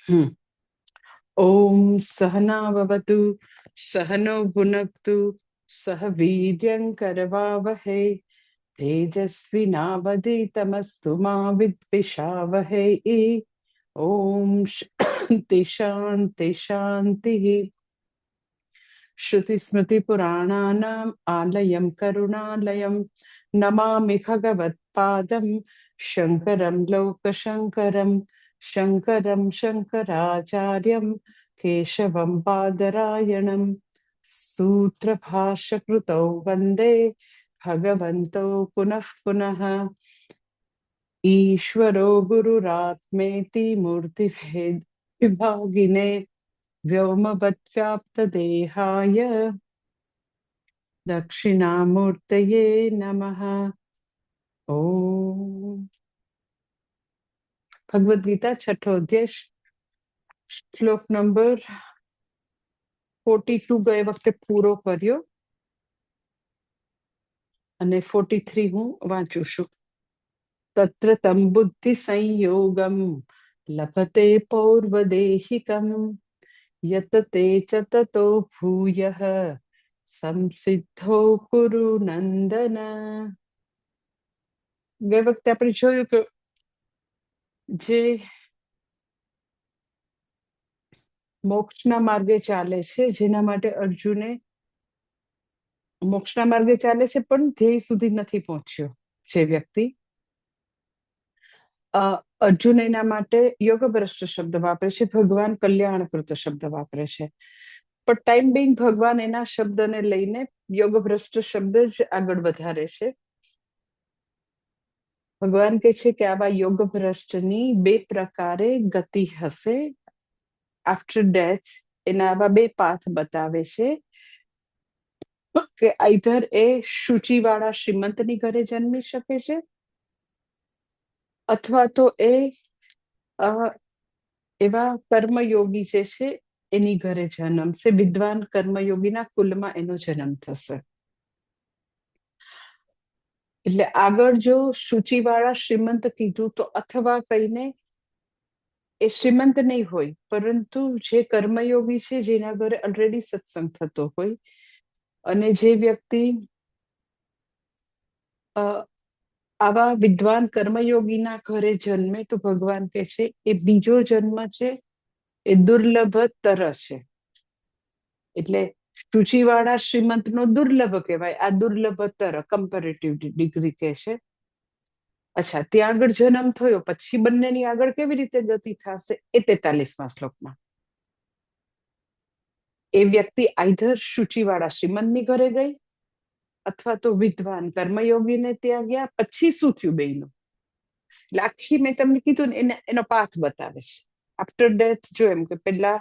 हम्म। ओम सहनाववतु सहनो भुनक्तु सह वीर्यं करवावहै तेजस्विनावधीतमस्तु मा विद्विषावहै। ओम शांति शांति शांतिः। श्रुतिस्मृतिपुराणानाम् आलयं करुणालयं नमामि भगवत्पादं शङ्करं लोकशङ्करं शङ्करं शङ्कराचार्यं केशवं बादरायणं सूत्रभाष्यकृतौ वन्दे भगवन्तौ पुनः पुनः। ईश्वरो गुरुरात्मेति मूर्तिभेद विभागिने व्योमवद्व्याप्तदेहाय दक्षिणामूर्तये नमः। ओम भगवद गीता छठो अध्याय श्लोक नंबर 42 गए वक्ते पूरो कर्यो અને 43 હું વાંચું છું। તત્ર તમ બુદ્ધિ સંયોગમ લભતે પૌર્વદેહિકમ યત તે ચ તતો ભૂયઃ સંસિદ્ધો કુરુ નંદન। ગઈ વખતે આપણે જોયું કે જે મોક્ષના માર્ગે ચાલે છે, જેના માટે અર્જુને મોક્ષના માર્ગે ચાલે છે પણ ધ્યેય સુધી નથી પહોંચ્યો જે વ્યક્તિ, અર્જુન એના માટે યોગભ્રષ્ટ શબ્દ વાપરે છે, ભગવાન કલ્યાણકૃત શબ્દ વાપરે છે, પણ ટાઈમ બિંગ ભગવાન એના શબ્દને લઈને યોગભ્રષ્ટ શબ્દ જ આગળ વધારે છે। ભગવાન કહે છે કે આવા યોગભ્રષ્ટની બે પ્રકારે ગતિ હશે આફ્ટર ડેથ। એના આવા બે પાથ બતાવે છે કે આઈધર એ શુચિવાળા શ્રીમંતની ઘરે જન્મી શકે છે અથવા તો એ એવા કર્મયોગી જે છે એની ઘરે જન્મશે, વિદ્વાન કર્મયોગીના કુલમાં એનો જન્મ થશે। એટલે આગળ જો શુચિવાળા શ્રીમંત કીધું તો અથવા કહીને એ શ્રીમંત નહીં હોય પરંતુ જે કર્મયોગી છે, જેના ઘરે ઓલરેડી સત્સંગ થતો હોય, અને જે વ્યક્તિ આવા વિદ્વાન કર્મયોગીના ઘરે જન્મે તો ભગવાન કહે છે એ બીજો જન્મ છે એ દુર્લભતર છે। એટલે શુચિવાળા શ્રીમંતનો દુર્લભ કહેવાય, આ દુર્લભતર કમ્પેરેટિવ ડિગ્રી કહે છે। અચ્છા, ત્યાં આગળ જન્મ થયો પછી બંનેની આગળ કેવી રીતે ગતિ થશે એ 43મા શ્લોકમાં। એ વ્યક્તિ આઈધર શુચિવાળા શ્રીમંતની ઘરે ગઈ અથવા તો વિદ્વાન કર્મયોગીને ત્યાં ગયા, પછી શું થયું બેયનું એટલે આખી મેં તમને કીધું ને એનો પાથ બતાવે છે। આફ્ટર ડેથ જો એમ કે પેલા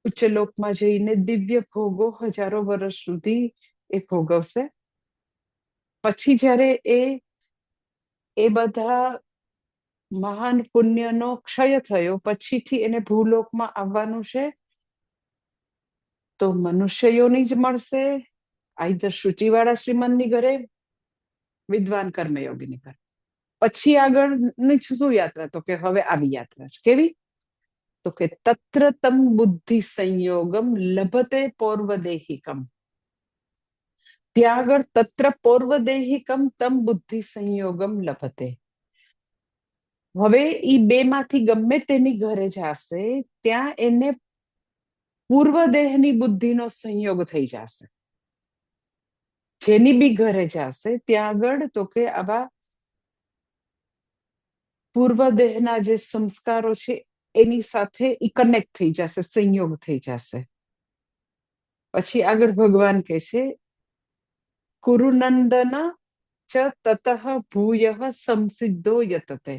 ઉચ્ચ લોકમાં જઈને દિવ્ય ભોગો હજારો વર્ષ સુધી એ ભોગવશે, પછી જ્યારે એ બધા મહાન પુણ્યનો ક્ષય થયો પછીથી એને ભૂલોકમાં આવવાનું છે, તો મનુષ્ય યોની જ મળશે, આઈધર શુચિવાળા શ્રીમંતની ઘરે, વિદ્વાન કર્મયોગીની ઘરે। પછી આગળની શું યાત્રા, તો કે હવે આવી યાત્રા છે કેવી, તો કે તત્ર તમ બુદ્ધિ સંયોગમ લભતે પૌર્વદેહિકમ। ત્યાં આગળ તત્ર પૌર્વદેહિકમ તમ બુદ્ધિ સંયોગમ લભતે। હવે એ બે માંથી ગમે તેની ઘરે જશે ત્યાં એને પૂર્વદેહની બુદ્ધિનો સંયોગ થઈ જશે। જેની બી ઘરે જશે ત્યાં આગળ તો કે આવા પૂર્વદેહના જે સંસ્કારો છે એની સાથે ઈ કનેક્ટ થઈ જશે, સંયોગ થઈ જશે। પછી આગળ ભગવાન કહે છે કુરુનંદન ચ તતઃ ભૂયઃ સંસિદ્ધો યતતે।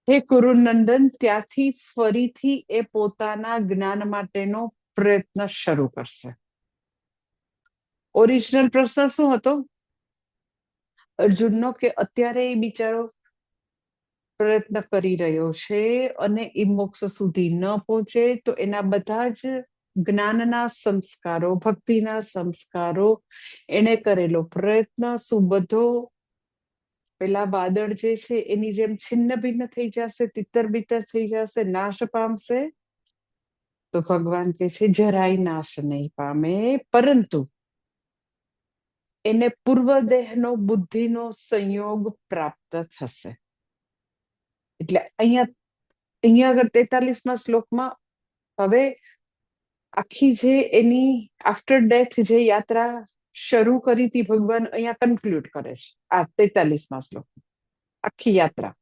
હે કુરુનંદન, ત્યાંથી ફરીથી એ પોતાના જ્ઞાન માટેનો પ્રયત્ન શરૂ કરશે। ઓરિજિનલ પ્રશ્ન શું હતો અર્જુનનો, કે અત્યારે એ બિચારો પ્રયત્ન કરી રહ્યો છે અને એ મોક્ષ સુધી ન પહોંચે તો એના બધા જ જ્ઞાનના સંસ્કારો, ભક્તિના સંસ્કારો, એને કરેલો પ્રયત્ન શું બધો પેલા વાદળ જે છે એની જેમ છિન્ન ભિન્ન થઈ જશે, તિતર બિતર થઈ જશે, નાશ પામશે? તો ભગવાન કહે છે જરાય નાશ નહીં પામે, પરંતુ એને પૂર્વદેહનો બુદ્ધિનો સંયોગ પ્રાપ્ત થશે. એટલે અહીંયા આગળ 43મા શ્લોકમાં હવે આખી જે એની આફ્ટર ડેથ જે યાત્રા શરૂ કરી હતી ભગવાન અહીંયા કન્ક્લુડ કરે છે આ 43મા શ્લોક, આખી યાત્રા.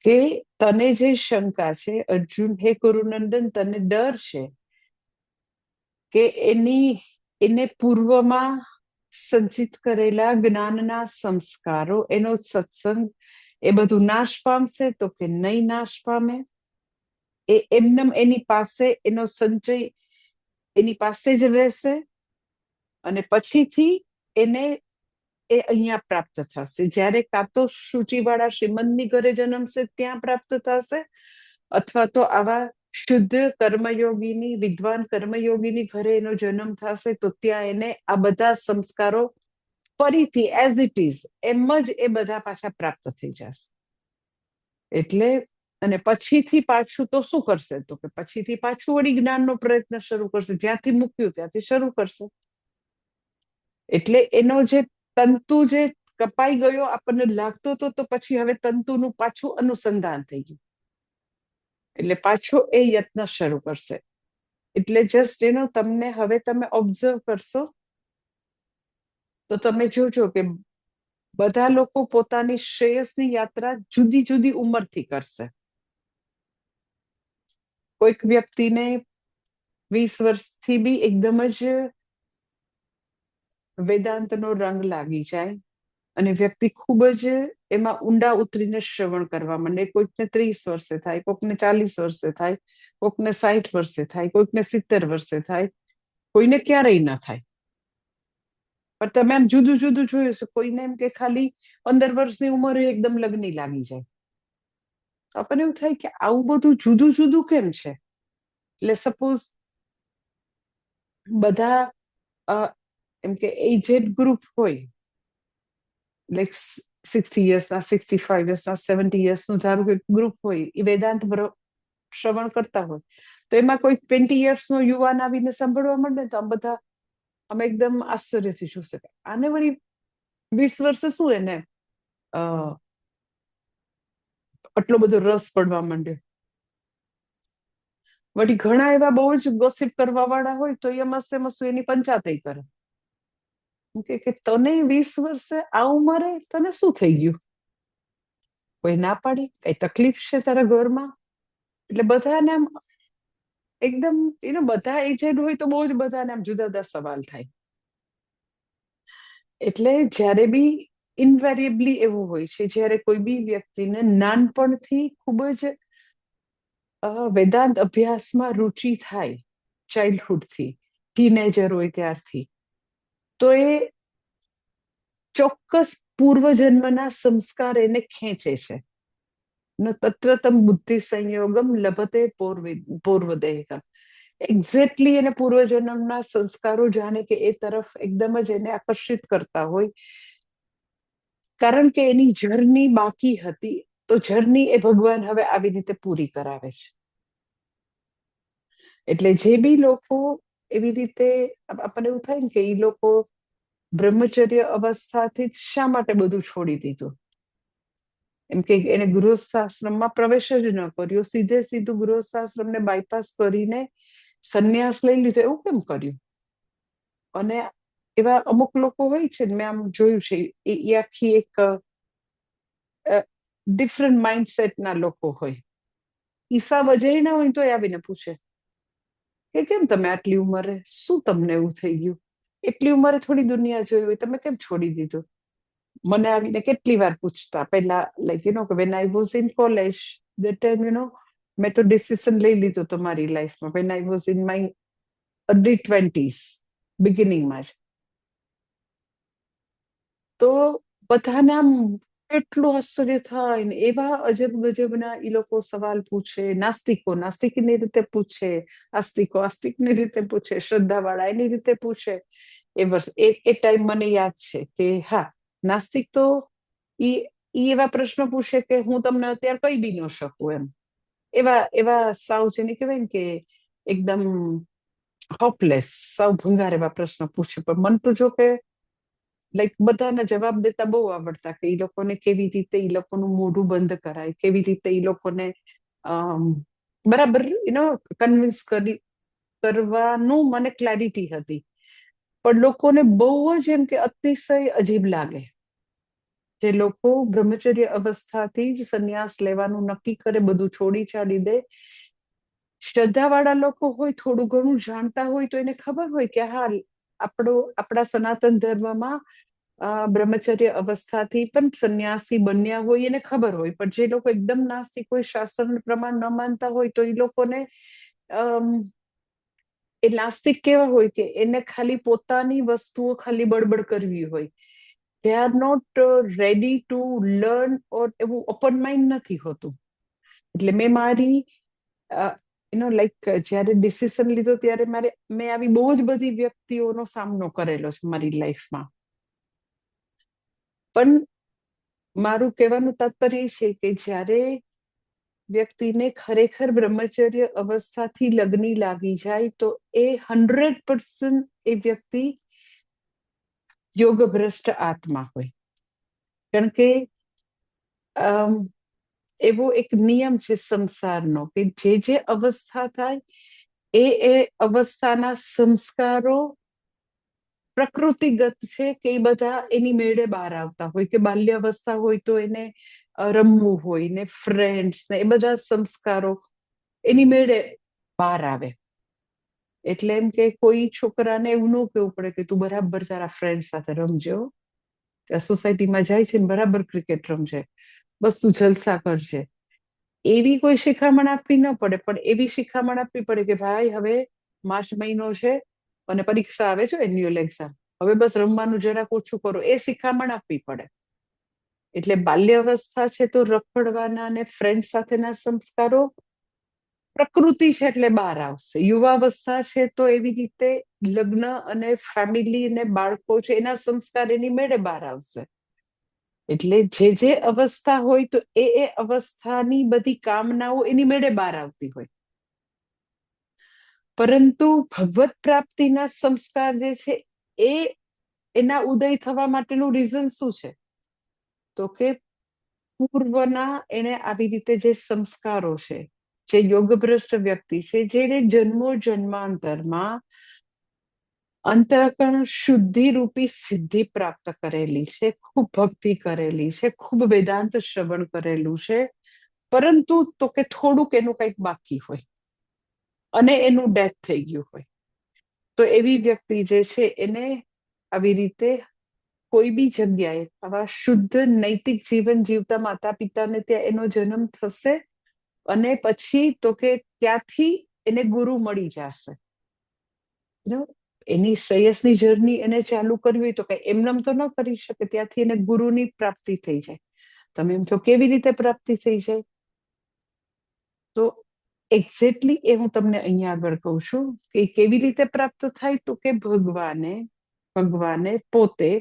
કે તને જે શંકા છે અર્જુન, હે કુરુનંદન, તને ડર છે કે એને પૂર્વમાં સંચિત કરેલા જ્ઞાનના સંસ્કારો, એનો સત્સંગ, એ બધું નાશ પામશે? તો કે નહીં નાશ પામે. એ એમનેમ એની પાસે એનો સંચય એની પાસે જ રહેશે અને પછીથી એને એ અહીંયા પ્રાપ્ત થશે. જ્યારે કાં તો શુચિવાળા શ્રીમંતની ઘરે જન્મશે ત્યાં પ્રાપ્ત થશે, અથવા તો આવા શુદ્ધ કર્મયોગીની, વિદ્વાન કર્મયોગીની ઘરે એનો જન્મ થશે તો ત્યાં એને આ બધા સંસ્કારો ફરીથી એઝ ઇટ ઇઝ એમ જ એ બધા પાછા પ્રાપ્ત થઈ જશે. એટલે અને પછીથી પાછું તો શું કરશે? તો કે પછીથી પાછું વળી જ્ઞાનનો પ્રયત્ન શરૂ કરશે, જ્યાંથી મૂક્યું ત્યાંથી શરૂ કરશે. એટલે એનો જે તંતુ જે કપાઈ ગયો આપણને લાગતો હતો, તો પછી હવે તંતુનું પાછું અનુસંધાન થઈ ગયું, એટલે પાછો એ યત્ન શરૂ કરશે. એટલે જસ્ટ તમને હવે તમે ઓબ્ઝર્વ કરશો તો તમે જોજો કે બધા લોકો પોતાની શ્રેયસની યાત્રા જુદી જુદી ઉંમરથી કરશે. કોઈક વ્યક્તિને 20 વર્ષથી બી એકદમ જ વેદાંતનો રંગ લાગી જાય અને વ્યક્તિ ખૂબ જ એમાં ઊંડા ઉતરીને શ્રવણ કરવા માંડે. કોઈકને 30 વર્ષે થાય, કોઈકને 40 વર્ષે થાય, કોઈકને 60 વર્ષે થાય, કોઈકને 70 વર્ષે થાય, કોઈને ક્યારેય ન થાય. પણ તમે આમ જુદું જુદું જોયું છે. કોઈને એમ કે ખાલી 15 વર્ષની ઉંમરે એકદમ લગ્ન લાગી જાય. આપણને એવું થાય કે આવું બધું જુદું જુદું કેમ છે? એટલે સપોઝ બધા એમ કે એજેડ ગ્રુપ હોય, લાઈક 60 યર્સના, 65 યર્સના, 70 યર્સનું ધારું કે ગ્રુપ હોય, એ વેદાંત શ્રવણ કરતા હોય, તો એમાં કોઈ 20 યર્સનો યુવાન આવીને સાંભળવા માંડે તો આમ બધા આમ એકદમ આશ્ચર્યથી જોશે, આને વળી 20 વર્ષે શું એને આટલો બધો રસ પડવા માંડ્યો. વળી ઘણા એવા બહુ જ ગોસિપ કરવા વાળા હોય તો એ મસે મસું એની પંચાતય કરે કે તને 20 વર્ષે આ ઉંમરે તને શું થઈ ગયું? કોઈ ના પાડી? કઈ તકલીફ છે તારા ઘરમાં? એટલે બધાને આમ એકદમ બધા એજેડ હોય તો બહુ જ બધાને આમ જુદા જુદા સવાલ થાય. એટલે જ્યારે બી ઇનવેરિયેબલી એવું હોય છે, જ્યારે કોઈ બી વ્યક્તિને નાનપણથી ખૂબ જ વેદાંત અભ્યાસમાં રુચિ થાય, ચાઇલ્ડહુડથી, ટીનેજર હોય ત્યારથી, તો એ ચોક્કસ પૂર્વજન્મના સંસ્કાર એને ખેંચે છે. તત્રતમ બુદ્ધિ સંયોગમ લભતે પૂર્વદેહકમ. એક્ઝેક્ટલી એને પૂર્વજન્મના સંસ્કારો જાણે કે એ તરફ એકદમ જ એને આકર્ષિત કરતા હોય, કારણ કે એની જર્ની બાકી હતી, તો જર્ની એ ભગવાન હવે આવી રીતે પૂરી કરાવે છે. એટલે જે બી લોકો એવી રીતે આપણને એવું થાય ને કે એ લોકો બ્રહ્મચર્ય અવસ્થાથી શા માટે બધું છોડી દીધું? એમ કે એને ગૃહસ્થાશ્રમમાં પ્રવેશ જ ન કર્યો, સીધે સીધું ગૃહસ્થાશ્રમને બાયપાસ કરીને સંન્યાસ લઈ લીધો, એવું કેમ કર્યું? અને એવા અમુક લોકો હોય છે, મેં આમ જોયું છે, એ આખી એક ડિફરન્ટ માઇન્ડસેટના લોકો હોય. હિસાબ અજયના હોય તો આવીને પૂછે કે કેમ તમે આટલી ઉંમરે, શું તમને એવું થઈ ગયું? એટલી ઉંમરે થોડી દુનિયા જોઈ હોય, તમે કેમ છોડી દીધું? મને આવીને કેટલી વાર પૂછતા. પહેલા લાઈક કે when I was in college, that time મેં તો ડિસિઝન લઈ લીધો તો મારી લાઈફમાં, when I was in my early 20s, બિગિનિંગમાં જ. તો બધાને આમ એટલું આશ્ચર્ય થાય ને, એવા અજબ ગજબના એ લોકો સવાલ પૂછે. નાસ્તિકો નાસ્તિકની રીતે પૂછે, આસ્તિકો આસ્તિકની રીતે પૂછે, શ્રદ્ધાવાળા એની રીતે પૂછે. એ ટાઈમ મને યાદ છે કે હા, નાસ્તિક તો ઈ એવા પ્રશ્નો પૂછે કે હું તમને અત્યારે કહી બી ન શકું એમ. એવા એવા સાવ જેને કહેવાય ને કે એકદમ હોપલેસ, સાવ ભંગાર એવા પ્રશ્નો પૂછે. પણ મન તો જો કે લાઈક બધાના જવાબ દેતા બહુ આવડતા, કે એ લોકોને કેવી રીતે એ લોકોનું મોઢું બંધ કરાય, કેવી રીતે એ લોકોને બરાબર કન્વિન્સ કરવાનું મને ક્લેરિટી હતી. પણ લોકોને બહુ જ એમ કે અતિશય અજીબ લાગે જે લોકો બ્રહ્મચર્ય અવસ્થાથી જ સંન્યાસ લેવાનું નક્કી કરે, બધું છોડી છાડી દે. શ્રદ્ધાવાળા લોકો હોય, થોડું ઘણું જાણતા હોય તો એને ખબર હોય કે હા, આપણા સનાતન ધર્મમાં બ્રહ્મચર્ય અવસ્થાથી પણ સંન્યાસી બન્યા હોય એને ખબર હોય. પણ જે લોકો એકદમ નાસ્તિક હોય, શાસ્ત્ર પ્રમાણ ન માનતા હોય, તો એ લોકોને એ નાસ્તિક કેવા હોય કે એને ખાલી પોતાની વસ્તુઓ ખાલી બળબડ કરવી હોય. They are not ready to learn, or એવું ઓપન માઇન્ડ નથી હોતું. એટલે મેં મારી લાઈક જયારે ડિસિઝન લીધો ત્યારે મેં આવી બહુ જ બધી વ્યક્તિઓનો સામનો કરેલો છે મારી લાઈફમાં. પણ મારું કહેવાનું તાત્પર્ય છે કે જ્યારે વ્યક્તિને ખરેખર બ્રહ્મચર્ય અવસ્થાથી લગ્ની લાગી જાય તો એ 100% એ વ્યક્તિ યોગભ્રષ્ટ આત્મા હોય. કારણ કે એવો એક નિયમ છે સંસારનો કે જે અવસ્થા થાય એ અવસ્થાના સંસ્કારો પ્રકૃતિગત છે કે એ બધા એની મેળે બહાર આવતા હોય. કે બાલ્ય અવસ્થા હોય તો એને રમવું હોય ને, ફ્રેન્ડ્સ ને એ બધા સંસ્કારો એની મેળે બહાર આવે. એટલે એમ કે કોઈ છોકરાને એવું ન કહેવું પડે કે તું બરાબર તારા ફ્રેન્ડ સાથે રમજો, સોસાયટીમાં જાય છે ને બરાબર ક્રિકેટ રમશે, બસ તું જલસા કરશે. એવી કોઈ શિખામણ આપવી ન પડે, પણ એવી શિખામણ આપવી પડે કે ભાઈ હવે માર્ચ મહિનો છે અને પરીક્ષા આવે છે, એન્યુઅલ એક્ઝામ, હવે બસ રમવાનું જરાક ઓછું કરો, એ શિખામણ આપવી પડે. એટલે બાલ્ય અવસ્થા છે તો રખડવાના અને ફ્રેન્ડ સાથેના સંસ્કારો પ્રકૃતિ છે એટલે બહાર આવશે. યુવાવસ્થા છે તો એવી રીતે લગ્ન અને ફેમિલી અને બાળકો છે એના સંસ્કાર એની મેળે બહાર આવશે. એટલે જે અવસ્થા હોય તો એ અવસ્થાની બધી કામનાઓ એની મેળે બહાર આવતી હોય. પરંતુ ભગવત પ્રાપ્તિના સંસ્કાર જે છે એના ઉદય થવા માટેનું રીઝન શું છે? તો કે પૂર્વના એને આવી રીતે જે સંસ્કારો છે, જે યોગભ્રષ્ટ વ્યક્તિ છે, જેને જન્મો જન્માંતરમાં અંતઃકરણ શુદ્ધિ રૂપી સિદ્ધિ પ્રાપ્ત કરેલી છે, ખૂબ ભક્તિ કરેલી છે, ખૂબ વેદાંત શ્રવણ કરેલું છે, પરંતુ તો કે થોડુંક એનું કંઈક બાકી હોય અને એનું ડેથ થઈ ગયું હોય, તો એવી વ્યક્તિ જે છે એને આવી રીતે કોઈ બી જગ્યાએ આવા શુદ્ધ નૈતિક જીવન જીવતા માતા પિતાને ત્યાં એનો જન્મ થશે અને પછી તો કે ત્યાંથી એને ગુરુ મળી જશે. એની શ્રેયસની જર્ની એને ચાલુ કરવી હોય તો કઈ એમનેમ તો ન કરી શકે, ત્યાંથી એને ગુરુની પ્રાપ્તિ થઈ જાય. તમે એમ છો કેવી રીતે પ્રાપ્તિ થઈ જાય? તો એક્ઝેક્ટલી એ હું તમને અહીંયા આગળ કહું છું કે કેવી રીતે પ્રાપ્ત થાય, તો કે ભગવાને પોતે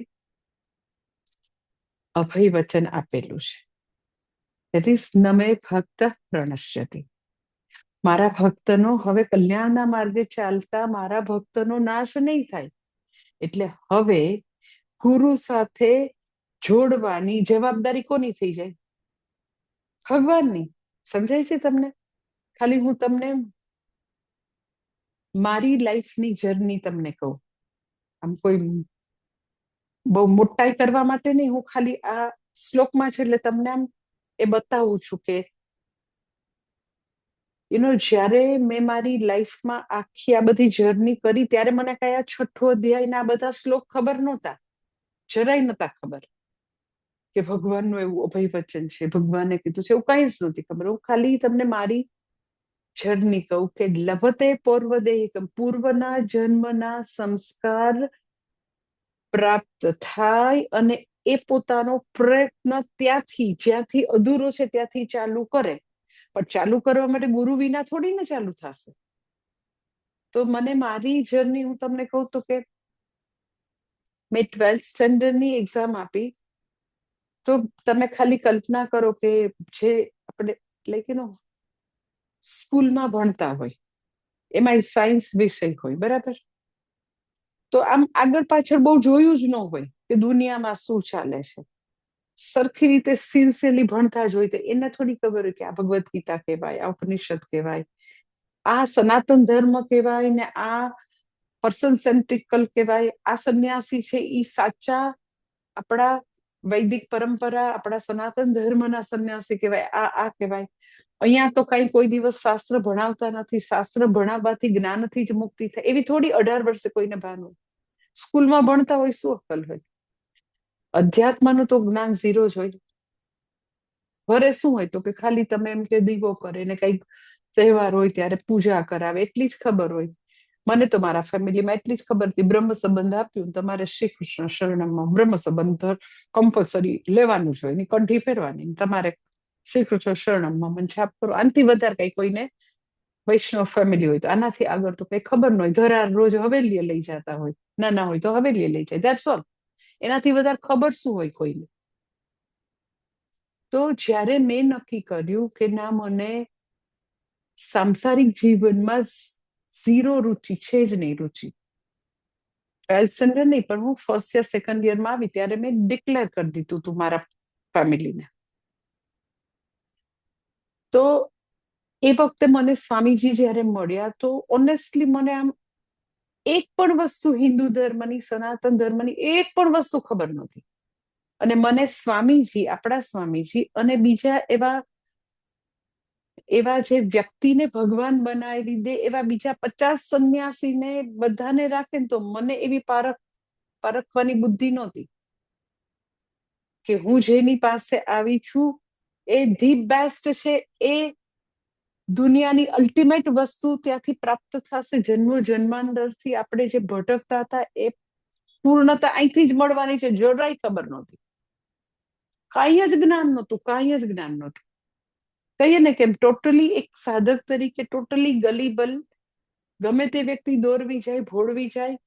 અભય વચન આપેલું છે. દેટ ઇઝ નમે ભક્ત પ્રણશ્યતિ. મારા ભક્તનો હવે કલ્યાણના માર્ગે ચાલતા મારા ભક્તનો નાશ નહીં થાય. એટલે હવે ગુરુ સાથે જોડવાની જવાબદારી કોની થઈ જાય? ભગવાનની. સમજાય છે તમને? ખાલી હું તમને મારી લાઈફની જર્ની તમને કહું, આમ કોઈ બહુ મોટાઈ કરવા માટે નહીં, હું ખાલી આ શ્લોકમાં છે એટલે તમને આમ એ બતાવું છું કે જ્યારે મેં મારી લાઈફમાં આખી આ બધી જર્ની કરી ત્યારે મને કયા છઠ્ઠો અધ્યાયના આ બધા શ્લોક ખબર નહોતા, જરાય નહોતા ખબર કે ભગવાનનું એવું અભય વચન છે, ભગવાને કીધું છે, એવું કઈ જ નહોતી ખબર. હું ખાલી તમને મારી જર્ની કહું કે લભતે પૌર્વદેહિકમ, પૂર્વના જન્મના સંસ્કાર પ્રાપ્ત થાય અને એ પોતાનો પ્રયત્ન ત્યાંથી જ્યાંથી અધૂરો છે ત્યાંથી ચાલુ કરે. પણ ચાલુ કરવા માટે ગુરુ વિના થોડી ને ચાલુ થશે. તો મને મારી જર્ની હું તમને કહું તો કે મેં 12th સ્ટેન્ડર્ડની એક્ઝામ આપી તો તમે ખાલી કલ્પના કરો કે જે આપણે લાઈક સ્કૂલમાં ભણતા હોય, એમાં સાયન્સ વિષય હોય, બરાબર? તો આમ આગળ પાછળ બહુ જોયું જ ન હોય કે દુનિયામાં શું ચાલે છે. સરખી રીતે સિન્સિયરલી ભણતા જ હોય તો એને થોડી ખબર હોય કે આ ભગવદ્ ગીતા કહેવાય, આ ઉપનિષદ કહેવાય, આ સનાતન ધર્મ કહેવાય, ને આ પર્સન સેન્ટ્રિકલ કહેવાય, આ સંન્યાસી છે એ સાચા આપણા વૈદિક પરંપરા, આપણા સનાતન ધર્મના સંન્યાસી કહેવાય, આ કહેવાય. અહીંયા તો કઈ કોઈ દિવસ શાસ્ત્ર ભણાવતા નથી, શાસ્ત્ર ભણાવવાથી જ્ઞાનથી જ મુક્તિ થાય, એવી થોડી 18 વર્ષે કોઈને ભાન હોય. સ્કૂલમાં ભણતા હોય શું અક્કલ હોય? અધ્યાત્મનું તો જ્ઞાન ઝીરો જ હોય. ઘરે શું હોય તો કે ખાલી તમે એમ કે દીવો કરે ને કઈક તહેવાર હોય ત્યારે પૂજા કરાવે, એટલી જ ખબર હોય. મને તો મારા ફેમિલીમાં એટલી જ ખબર હતી, બ્રહ્મ સંબંધ આપ્યું તમારે શ્રી કૃષ્ણ શરણમમાં બ્રહ્મ સંબંધ કમ્પલસરી લેવાનું જ હોય, ની કંઠી ફેરવાની, તમારે શ્રી કૃષ્ણ શરણમમાં મને છાપ કરો. આનાથી વધારે કઈ કોઈને વૈષ્ણવ ફેમિલી હોય તો આનાથી આગળ તો કઈ ખબર ન હોય. ધરાર રોજ હવેલીએ લઈ જતા હોય, નાના હોય તો હવેલીએ લઈ જાય, ધેટ્સ ઓલ. એનાથી વધારે ખબર શું હોય કોઈને? તો જ્યારે મેં નક્કી કર્યું કે ના, મને સાંસારિક જીવનમાં ઝીરો રુચિ છે જ નહીં, રુચિ 12th સ્ટેન્ડર્ડ નહીં પણ હું ફર્સ્ટ યર સેકન્ડ યરમાં આવી ત્યારે મેં ડિક્લેર કરી દીધું તું મારા ફેમિલીને. તો એ વખતે મને સ્વામીજી જ્યારે મળ્યા તો ઓનેસ્ટલી મને આમ એક પણ વસ્તુ હિન્દુ ધર્મની, સનાતન ધર્મની એક પણ વસ્તુ ખબર નહોતી. અને મને સ્વામીજી, આપણા સ્વામીજી અને બીજા એવા જે વ્યક્તિને ભગવાન બનાવી દે એવા બીજા 50 સંન્યાસીને બધાને રાખે ને તો મને એવી પારખવાની બુદ્ધિ નહોતી કે હું જેની પાસે આવી છું એ ધી બેસ્ટ છે, એ દુનિયાની અલ્ટિમેટ વસ્તુ ત્યાંથી પ્રાપ્ત થશે. જન્મો જન્માંતરથી આપણે જે ભટકતા હતા એ પૂર્ણતા અહીંથી જ મળવાની છે, જરાય ખબર નહોતી. કાંઈ જ જ્ઞાન નહોતું, કાંઈ જ જ્ઞાન નહોતું. કહીએ ને કેમ ટોટલી એક સાધક તરીકે ટોટલી ગલીબલ, ગમે તે વ્યક્તિ દોરવી જાય, ભોળવી જાય,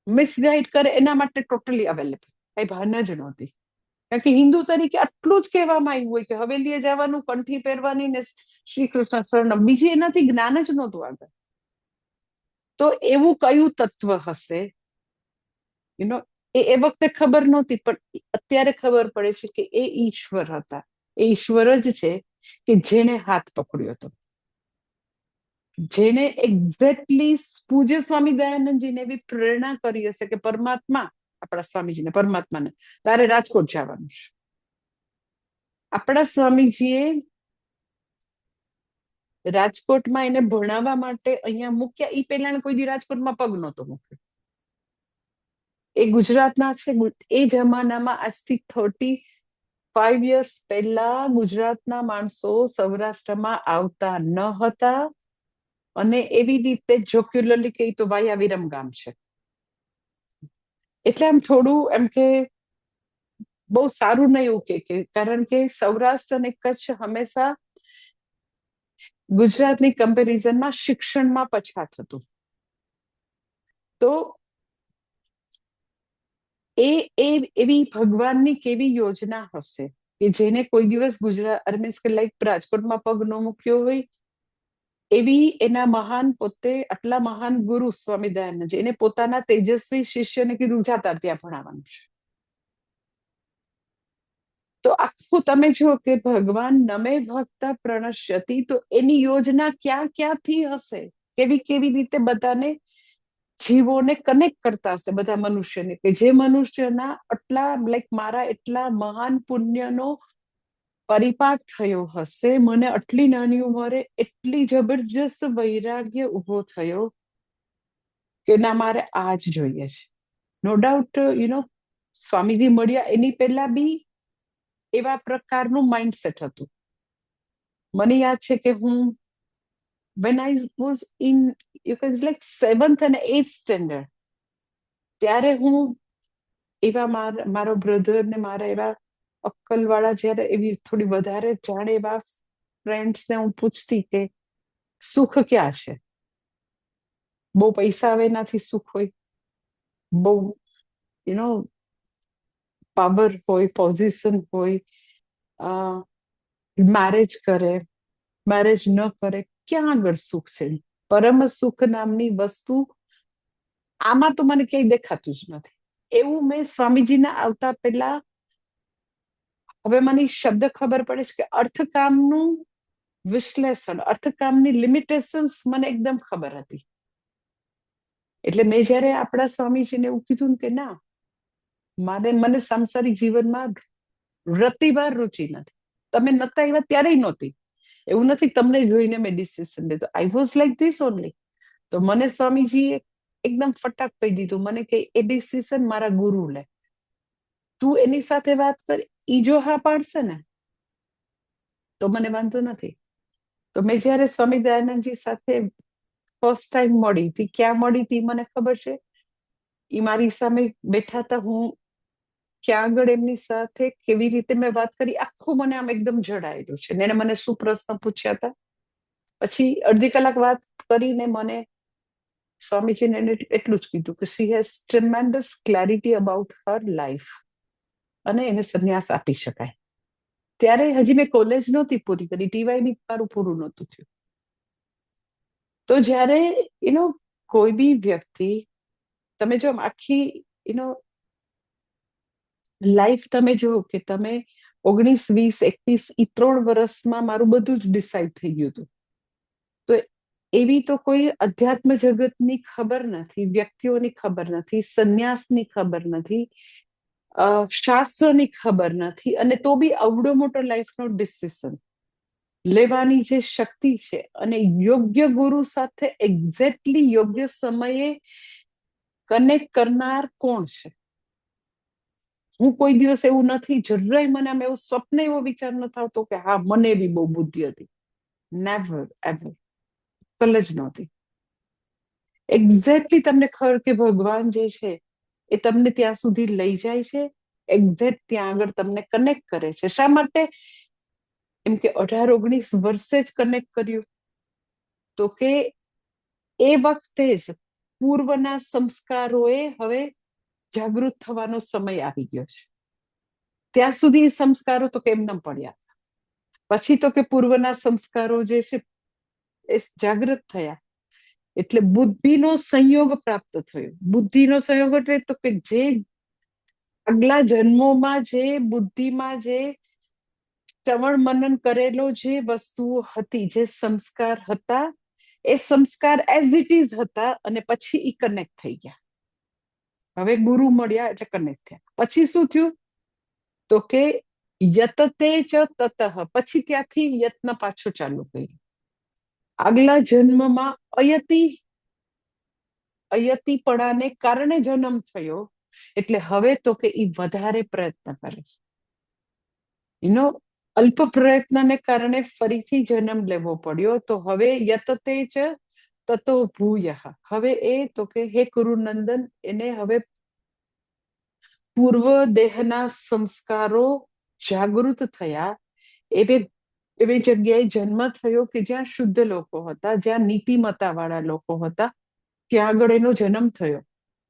મિસગાઈડ કરે એના માટે ટોટલી અવેલેબલ, કઈ ભાન જ નહોતી. કારણ કે હિન્દુ તરીકે આટલું જ કહેવામાં આવ્યું હોય કે હવેલીએ જવાનું, કંઠી પહેરવાની ને શ્રી કૃષ્ણ શરણ, બીજી એનાથી જ્ઞાન જ નહોતું આગળ. તો એવું કયું તત્વ હશે એ વખતે ખબર નહોતી, પણ અત્યારે ખબર પડે છે કે એ ઈશ્વર હતા. એ ઈશ્વર જ છે કે જેને હાથ પકડ્યો હતો, જેને એક્ઝેક્ટલી પૂજ્ય સ્વામી દયાનંદજીને એવી પ્રેરણા કરી હશે કે પરમાત્મા, આપણા સ્વામીજીને, પરમાત્માને તારે રાજકોટ જવાનું છે. આપણા સ્વામીજીએ રાજકોટમાં એને ભણાવવા માટે અહીંયા મૂક્યા. એ પહેલા કોઈ દી રાજકોટમાં પગ નહોતો મૂક્યો. એ ગુજરાતના છે. એ જમાનામાં આજથી 35 years પહેલા ગુજરાતના માણસો સૌરાષ્ટ્રમાં આવતા ન હતા. અને એવી રીતે જોક્યુલરલી કહી તો વાયા વિરમ ગામ છે. એટલે આમ થોડું એમ કે બહુ સારું નહીં એવું કે કારણ કે સૌરાષ્ટ્ર અને કચ્છ હંમેશા ગુજરાતની કમ્પેરિઝનમાં શિક્ષણમાં પછાત હતું. તો એવી ભગવાનની કેવી યોજના હશે કે જેને કોઈ દિવસ ગુજરાત મીન્સ કે લાઈક રાજકોટમાં પગ ન મૂક્યો હોય, એવી એના મહાન પોતે આટલા મહાન ગુરુ સ્વામી દયાનંદ, એને પોતાના તેજસ્વી શિષ્યને કીધું જા તાર ત્યાં ભણાવવાનું છે. તો આખું તમે જો કે ભગવાન નમે ભક્ત પ્રણશ્યતિ, તો એની યોજના ક્યાં ક્યાંથી હશે, કેવી કેવી રીતે બધાને જીવોને કનેક્ટ કરતા હશે, બધા મનુષ્યને, કે જે મનુષ્યના આટલા લાઈક મારા એટલા મહાન પુણ્યનો પરિપાક થયો હશે, મને આટલી નાની ઉંમરે એટલી જબરજસ્ત વૈરાગ્ય ઉભો થયો કે ના મારે આ જ જોઈએ છે. નો ડાઉટ સ્વામીજી મળ્યા એની પહેલા બી એવા પ્રકારનું માઇન્ડસેટ હતું. મને યાદ છે કે હું when I was in you can like 7th and 8th standard, ત્યારે હું એવા મારો બ્રધર ને મારા એવા અક્કલવાળા જયારે એવી થોડી વધારે જાણે એવા ફ્રેન્ડ્સને હું પૂછતી કે સુખ ક્યાં છે? બહુ પૈસા આવે એનાથી સુખ હોય, બહુ પાવર હોય, પોઝિશન હોય, મેરેજ કરે, મેરેજ ન કરે, ક્યાં આગળ સુખ છે? પરમ સુખ નામની વસ્તુ આમાં તો મને ક્યાંય દેખાતું જ નથી. એવું મેં સ્વામીજીના આવતા પહેલા, હવે મને શબ્દ ખબર પડે છે કે અર્થકામનું વિશ્લેષણ, અર્થકામની લિમિટેશન્સ મને એકદમ ખબર હતી. એટલે મેં જયારે આપણા સ્વામીજીને એવું કીધું કે ના, મને સાંસારિક જીવનમાં રતિવાર રુચિ નથી. તમે નતા આવ્યા ત્યારે નહોતી. એવું નથી તમને જોઈને મેં ડિસિઝન લીધો. I was like this only. તો મને સ્વામીજીએ એકદમ ફટાક કહી દીધું મને કે એ ડિસિઝન મારા ગુરુ લે, તું એની સાથે વાત કર, ઈ જો હા પાડશે ને તો મને વાંધો નથી. તો મેં જયારે સ્વામી દયાનંદજી સાથે ફર્સ્ટ ટાઈમ મળી હતી, ક્યાં મળી હતી મને ખબર છે. ઈ મારી સામે બેઠા હતા, હું ક્યાં આગળ એમની સાથે કેવી રીતે મેં વાત કરી, આખું મને આમ એકદમ જડાયેલું છે. એને મને શું પ્રશ્ન પૂછ્યા હતા, પછી અડધી કલાક વાત કરીને મને સ્વામીજીને એટલું જ કીધું કે she has tremendous clarity about her life અને એને સંન્યાસ આપી શકાય. ત્યારે હજી મેં કોલેજ નહોતી પૂરી કરી, ટીવાય બી મારું પૂરું નહોતું થયું. તો જ્યારે કોઈ બી વ્યક્તિ, તમે જો આખી લાઈફ તમે જો કે તમે 19, 20, 21 ઈ 3 વર્ષમાં મારું બધું જ ડિસાઈડ થઈ ગયું હતું. તો એવી તો કોઈ અધ્યાત્મ જગતની ખબર નથી, વ્યક્તિઓની ખબર નથી, સંન્યાસની ખબર નથી, શાસ્ત્રની ખબર નથી, અને તો બી અવડો મોટો લાઈફનો ડિસિઝન લેવાની જે શક્તિ છે અને યોગ્ય ગુરુ સાથે એક્ઝેક્ટલી યોગ્ય સમયે કનેક્ટ કરનાર કોણ છે? હું કોઈ દિવસ એવું નથી, જરાય મને આમ એવું સ્વપ્ન એવો વિચાર ન આવતો કે હા મને બી બહુ બુદ્ધિ હતી. નેવર એવર, કલ જ નહોતી. એક્ઝેક્ટલી તમને ખબર કે ભગવાન જે છે એ તમને ત્યાં સુધી લઈ જાય છે, એક્ઝેક્ટ ત્યાં આગળ તમને કનેક્ટ કરે છે. શા માટે? એમ કે 18-19 વર્ષે જ કનેક્ટ કર્યું, તો કે એ વખતે જ પૂર્વના સંસ્કારોએ હવે જાગૃત થવાનો સમય આવી ગયો છે. ત્યાં સુધી સંસ્કારો તો કેમ ન પડ્યા. પછી તો કે પૂર્વના સંસ્કારો જે છે એ જાગૃત થયા, એટલે બુદ્ધિનો સંયોગ પ્રાપ્ત થયો. બુદ્ધિનો સંયોગ એટલે તો કે જે આગલા જન્મોમાં જે બુદ્ધિમાં જે શ્રવણ મનન કરેલો જે વસ્તુઓ હતી, જે સંસ્કાર હતા, એ સંસ્કાર એઝ ઇટ ઇઝ હતા, અને પછી ઈ કનેક્ટ થઈ ગયા. હવે ગુરુ મળ્યા એટલે કનેક્ટ થયા. પછી શું થયું? તો કે યતતે ચ તતઃ, પછી ત્યાંથી યત્ન પાછો ચાલુ કર્યું. આગલા જન્મમાં અયતિપણાને કારણે જન્મ થયો, એટલે હવે તો કે ઈ વધારે પ્રયત્ન કરે છે. અલ્પ પ્રયત્નને કારણે ફરીથી જન્મ લેવો પડ્યો. તો હવે યતતે ચ તતો ભૂય, હવે એ તો કે હે કુરુનંદન, એને હવે પૂર્વ દેહના સંસ્કારો જાગૃત થયા, એવી જગ્યાએ જન્મ થયો કે જ્યાં શુદ્ધ લોકો હતા, જ્યાં નીતિમત્તા વાળા લોકો હતા, ત્યાં આગળ એનો જન્મ થયો.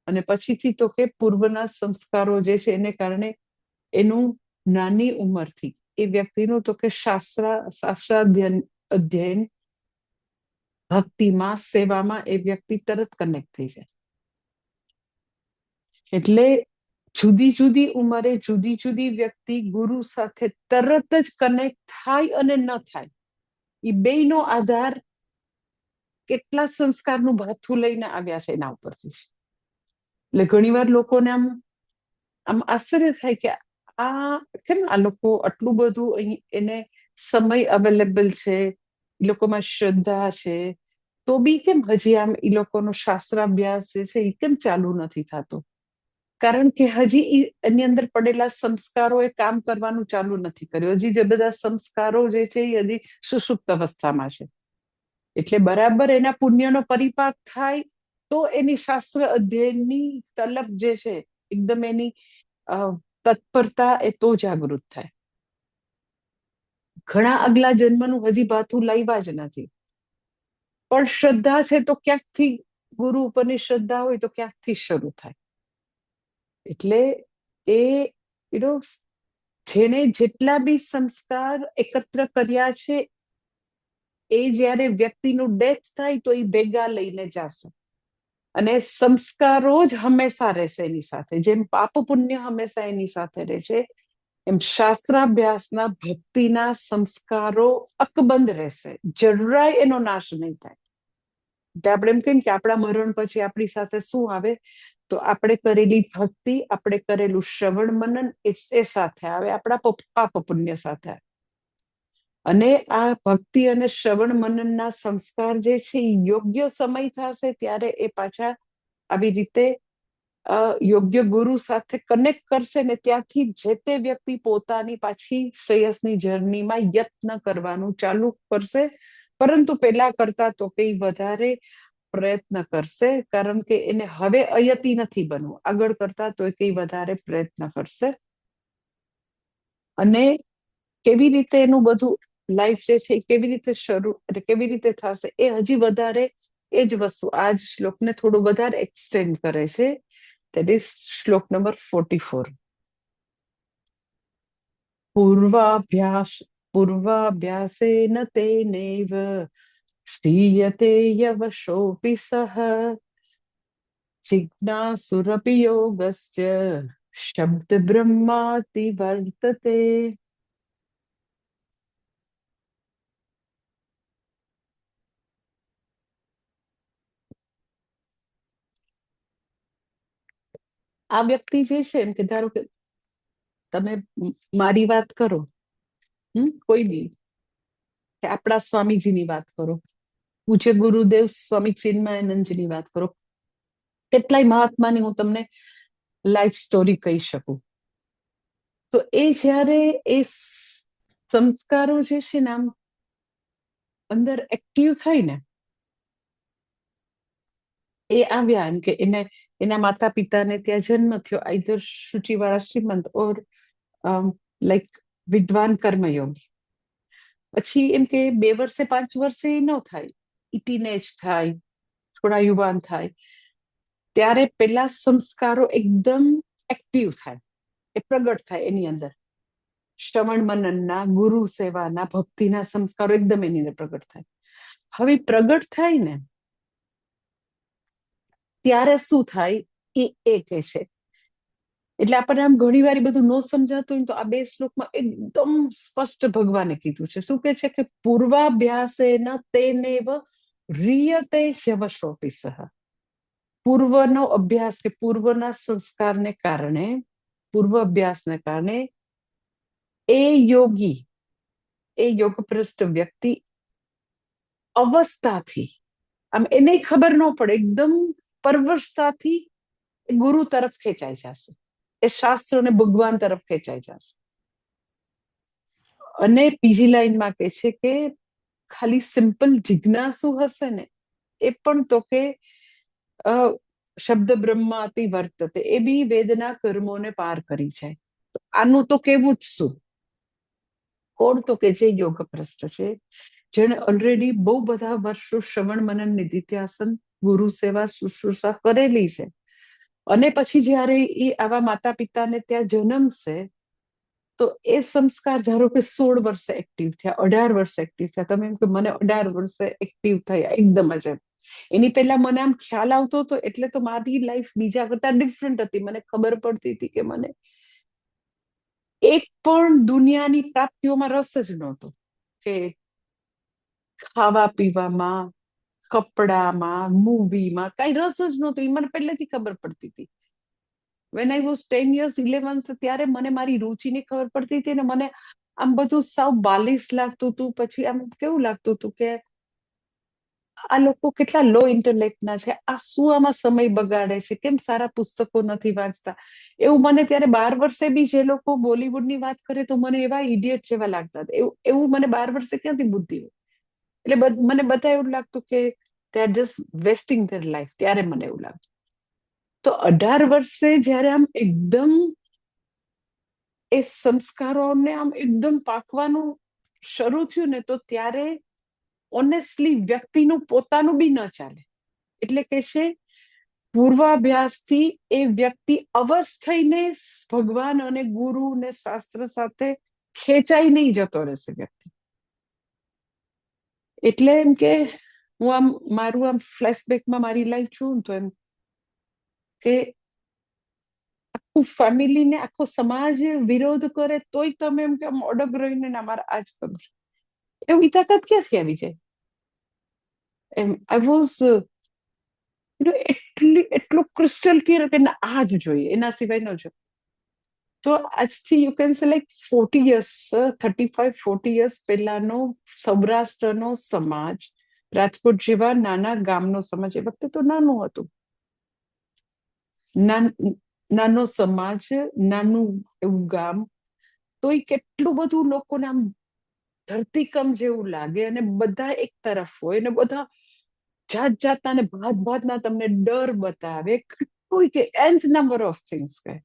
અને પછીથી તો કે પૂર્વના સંસ્કારો જે છે એને કારણે એનું નાની ઉંમરથી એ વ્યક્તિનું તો કે શાસ્ત્રાધ્યયન, ભક્તિમાં, સેવામાં એ વ્યક્તિ તરત કનેક્ટ થઈ જાય. એટલે જુદી જુદી ઉંમરે જુદી જુદી વ્યક્તિ ગુરુ સાથે તરત જ કનેક્ટ થાય અને ન થાય, એ બેયનો આધાર કેટલા સંસ્કારનું ભાથું લઈને આવ્યા છે એના ઉપરથી. એટલે ઘણીવાર લોકોને આમ આશ્ચર્ય થાય કે આ કેમ આ લોકો આટલું બધું અહીં એને સમય અવેલેબલ છે, એ લોકોમાં શ્રદ્ધા છે, તો બી કેમ હજી આમ એ લોકોનો શાસ્ત્રાભ્યાસ જે છે એ કેમ ચાલુ નથી થતો? કારણ કે હજી એની અંદર પડેલા સંસ્કારો એ કામ કરવાનું ચાલુ નથી કર્યું. હજી જે બધા સંસ્કારો જે છે એ હજી સુષુપ્ત અવસ્થામાં છે. એટલે બરાબર એના પુણ્યનો પરિપાક થાય તો એની શાસ્ત્ર અધ્યયનની તલબ જે છે, એકદમ એની તત્પરતા એ તો જાગૃત થાય. ઘણા આગલા જન્મનું હજી ભાથું લાવ્યા જ નથી, પણ શ્રદ્ધા છે તો ક્યાંકથી, ગુરુ ઉપરની શ્રદ્ધા હોય તો ક્યાંકથી શરૂ થાય. એટલે એ જેને જેટલા બી સંસ્કાર એકત્ર કર્યા છે એ જયારે વ્યક્તિનું ડેથ થાય તો એ ભેગા લઈને જશે. અને સંસ્કારો જ હંમેશા રહેશે એની સાથે. જેમ પાપ પુણ્ય હંમેશા એની સાથે રહે છે, એમ શાસ્ત્રાભ્યાસના ભક્તિના સંસ્કારો અકબંધ રહેશે, જરાય એનો નાશ નહીં થાય. આપણે એમ કહીએ કે આપણા મરણ પછી આપણી સાથે શું આવે, તો આપણે કરેલી ભક્તિ, આપણે કરેલું શ્રવણ મનન એ સાથે આવે, આપણા પાપ પુણ્ય સાથે. અને આ ભક્તિ અને શ્રવણ મનનના સંસ્કાર જે છે એ યોગ્ય સમય થશે ત્યારે એ પાછા આવી રીતે યોગ્ય ગુરુ સાથે કનેક્ટ કરશે ને ત્યાંથી જે તે વ્યક્તિ પોતાની પાછી શ્રેયસની જર્નીમાં યત્ન કરવાનું ચાલુ કરશે. પરંતુ પેલા કરતા તો કઈ વધારે પ્રયત્ન કરશે, કારણ કે એને હવે અયતિ નથી બનવું, આગળ કરતા તો કઈ વધારે પ્રયત્ન કરશે. અને કેવી રીતે એનું બધું લાઈફ જે છે કેવી રીતે શરૂ એટલે કેવી રીતે થશે એ હજી વધારે એ જ વસ્તુ આ જ શ્લોકને થોડું વધારે એક્સટેન્ડ કરે છે. That is શ્લોક નંબર 44. પૂર્વાભ્યાસેન તેનૈવ શ્રીયતે યવશોऽપि સઃ જિજ્ઞાસુરપि યોગસ્ય શબ્દ બ્રહ્માતિ વર્તતે. આ વ્યક્તિ જે છે એમ કે ધારો કે તમે મારી વાત કરો, કોઈ બી, કે આપણા સ્વામીજીની વાત કરો, પૂજ્ય ગુરુદેવ સ્વામી ચિન્મયાનંદજીની વાત કરો, કેટલાય મહાત્માની હું તમને લાઈફ સ્ટોરી કહી શકું. તો એ જ્યારે એ સંસ્કારો જે છે ને આમ અંદર એક્ટિવ થાય ને, એ આવ્યા એમ કે એને એના માતા પિતાને ત્યાં જન્મ થયો, આઈધર શુચિવાળા શ્રીમંત ઓર લાઈક વિદ્વાન કર્મયોગી. પછી એમ કે 2 વર્ષે 5 વર્ષે ન થાય, ટીનેજ થાય, થોડા યુવાન થાય, ત્યારે પેલા સંસ્કારો એકદમ એક્ટિવ થાય, એ પ્રગટ થાય એની અંદર. શ્રવણ મનનના, ગુરુ સેવાના, ભક્તિના સંસ્કારો એકદમ એની અંદર પ્રગટ થાય. હવે પ્રગટ થાય ને ત્યારે શું થાય એ કે છે. એટલે આપણને આમ ઘણી વાર બધું ન સમજાતું હોય તો આ 2 શ્લોકમાં એકદમ સ્પષ્ટ ભગવાને કીધું છે. શું કે છે કે પૂર્વાભ્યાસેન તેનૈવ ह्रियते ह्यवशोऽपि સઃ. પૂર્વનો અભ્યાસ કે પૂર્વના સંસ્કારને કારણે, પૂર્વ અભ્યાસને કારણે એ યોગી, એ યોગભ્રષ્ટ વ્યક્તિ અવસ્થાથી, આમ એને ખબર ન પડે, એકદમ પરવશતાથી ગુરુ તરફ ખેંચાઈ જશે, એ શાસ્ત્ર અને ભગવાન તરફ ખેંચાઈ જશે. અને બીજી લાઈનમાં કે છે કે ખાલી સિમ્પલ જિજ્ઞાસુ હશે ને એ પણ તો કે શબ્દ બ્રહ્માતિ વર્તતે, એ બી વેદના કર્મોને પાર કરી જાય. આનું તો કેવું જ શું? કોણ? તો કે જે યોગભ્રષ્ટ છે, જેણે ઓલરેડી બહુ બધા વર્ષો શ્રવણ મનન નિધિધ્યાસન, ગુરુ સેવા, શુશ્રૂષા કરેલી છે, અને પછી જયારે એ આવા માતા પિતાને ત્યાં જન્મશે તો એ સંસ્કાર ધારો કે 16 વર્ષે એક્ટિવ થયા, 18 વર્ષે એક્ટિવ થયા. તમે એમ કે મને 18 વર્ષે એક્ટિવ થયા એકદમ જ, એની પહેલા મને આમ ખ્યાલ આવતો હતો, એટલે તો મારી લાઈફ બીજા કરતા ડિફરન્ટ હતી. મને ખબર પડતી હતી કે મને એક પણ દુનિયાની પ્રાપ્તિઓમાં રસ જ નહોતો, કે ખાવા પીવામાં, કપડામાં, મૂવીમાં કઈ રસ જ નહોતો. એ મને પહેલેથી ખબર પડતી હતી. વેન આઈ વોઝ 10 years 11 ત્યારે મને મારી રુચિની ખબર પડતી હતી, ને મને આમ બધું સાવ બાલિશ લાગતું હતું. પછી આમ કેવું લાગતું હતું કે આ લોકો કેટલા લો ઇન્ટેલેક્ટના છે, આ શું આમાં સમય બગાડે છે, કેમ સારા પુસ્તકો નથી વાંચતા, એવું મને ત્યારે 12 વર્ષે બી જે લોકો બોલિવૂડની વાત કરે તો મને એવા ઇડિયટ જેવા લાગતા હતા. એવું મને 12 વર્ષે ક્યાંથી બુદ્ધિ હોય? એટલે મને બધા એવું લાગતું કે they are just wasting there life. ત્યારે મને એવું લાગતું. તો 18 વર્ષે જયારે આમ એકદમ એ સંસ્કારોને આમ એકદમ પાકવાનું શરૂ થયું ને, તો ત્યારે ઓનેસ્ટલી વ્યક્તિનું પોતાનું બી ન ચાલે. એટલે કે છે પૂર્વાભ્યાસથી એ વ્યક્તિ અવશ થઈને ભગવાન અને ગુરુ ને શાસ્ત્ર સાથે ખેંચાઈ નહીં જતો રહેશે વ્યક્તિ. એટલે એમ કે હું આમ મારું આમ ફ્લેશબેકમાં મારી લાઈફ છું તો એમ કે આખું ફેમિલી ને આખો સમાજ વિરોધ કરે તોય તમે એમ કે અડગ રહીને અમારે આજ કરવું છે, એવી તાકાત ક્યાંથી આવી જાય? એમ આઈ વોઝ એટલું ક્રિસ્ટલ ક્લિયર કે આ જ જોઈએ, એના સિવાય ન જોઈએ. તો આજથી you can say like 40 years 35-40 years પહેલાનો સૌરાષ્ટ્રનો સમાજ, રાજકોટ જેવા નાના ગામનો સમાજ, એ વખતે તો નાનું હતું, નાનો સમાજ, નાનું એવું ગામ, તો એ કેટલું બધું લોકોને આમ ધરતીકંપ જેવું લાગે અને બધા એક તરફ હોય ને બધા જાત જાતના ને ભાત ભાતના તમને ડર બતાવે, કેટલું કે nth નંબર ઓફ થિંગ્સ કહે.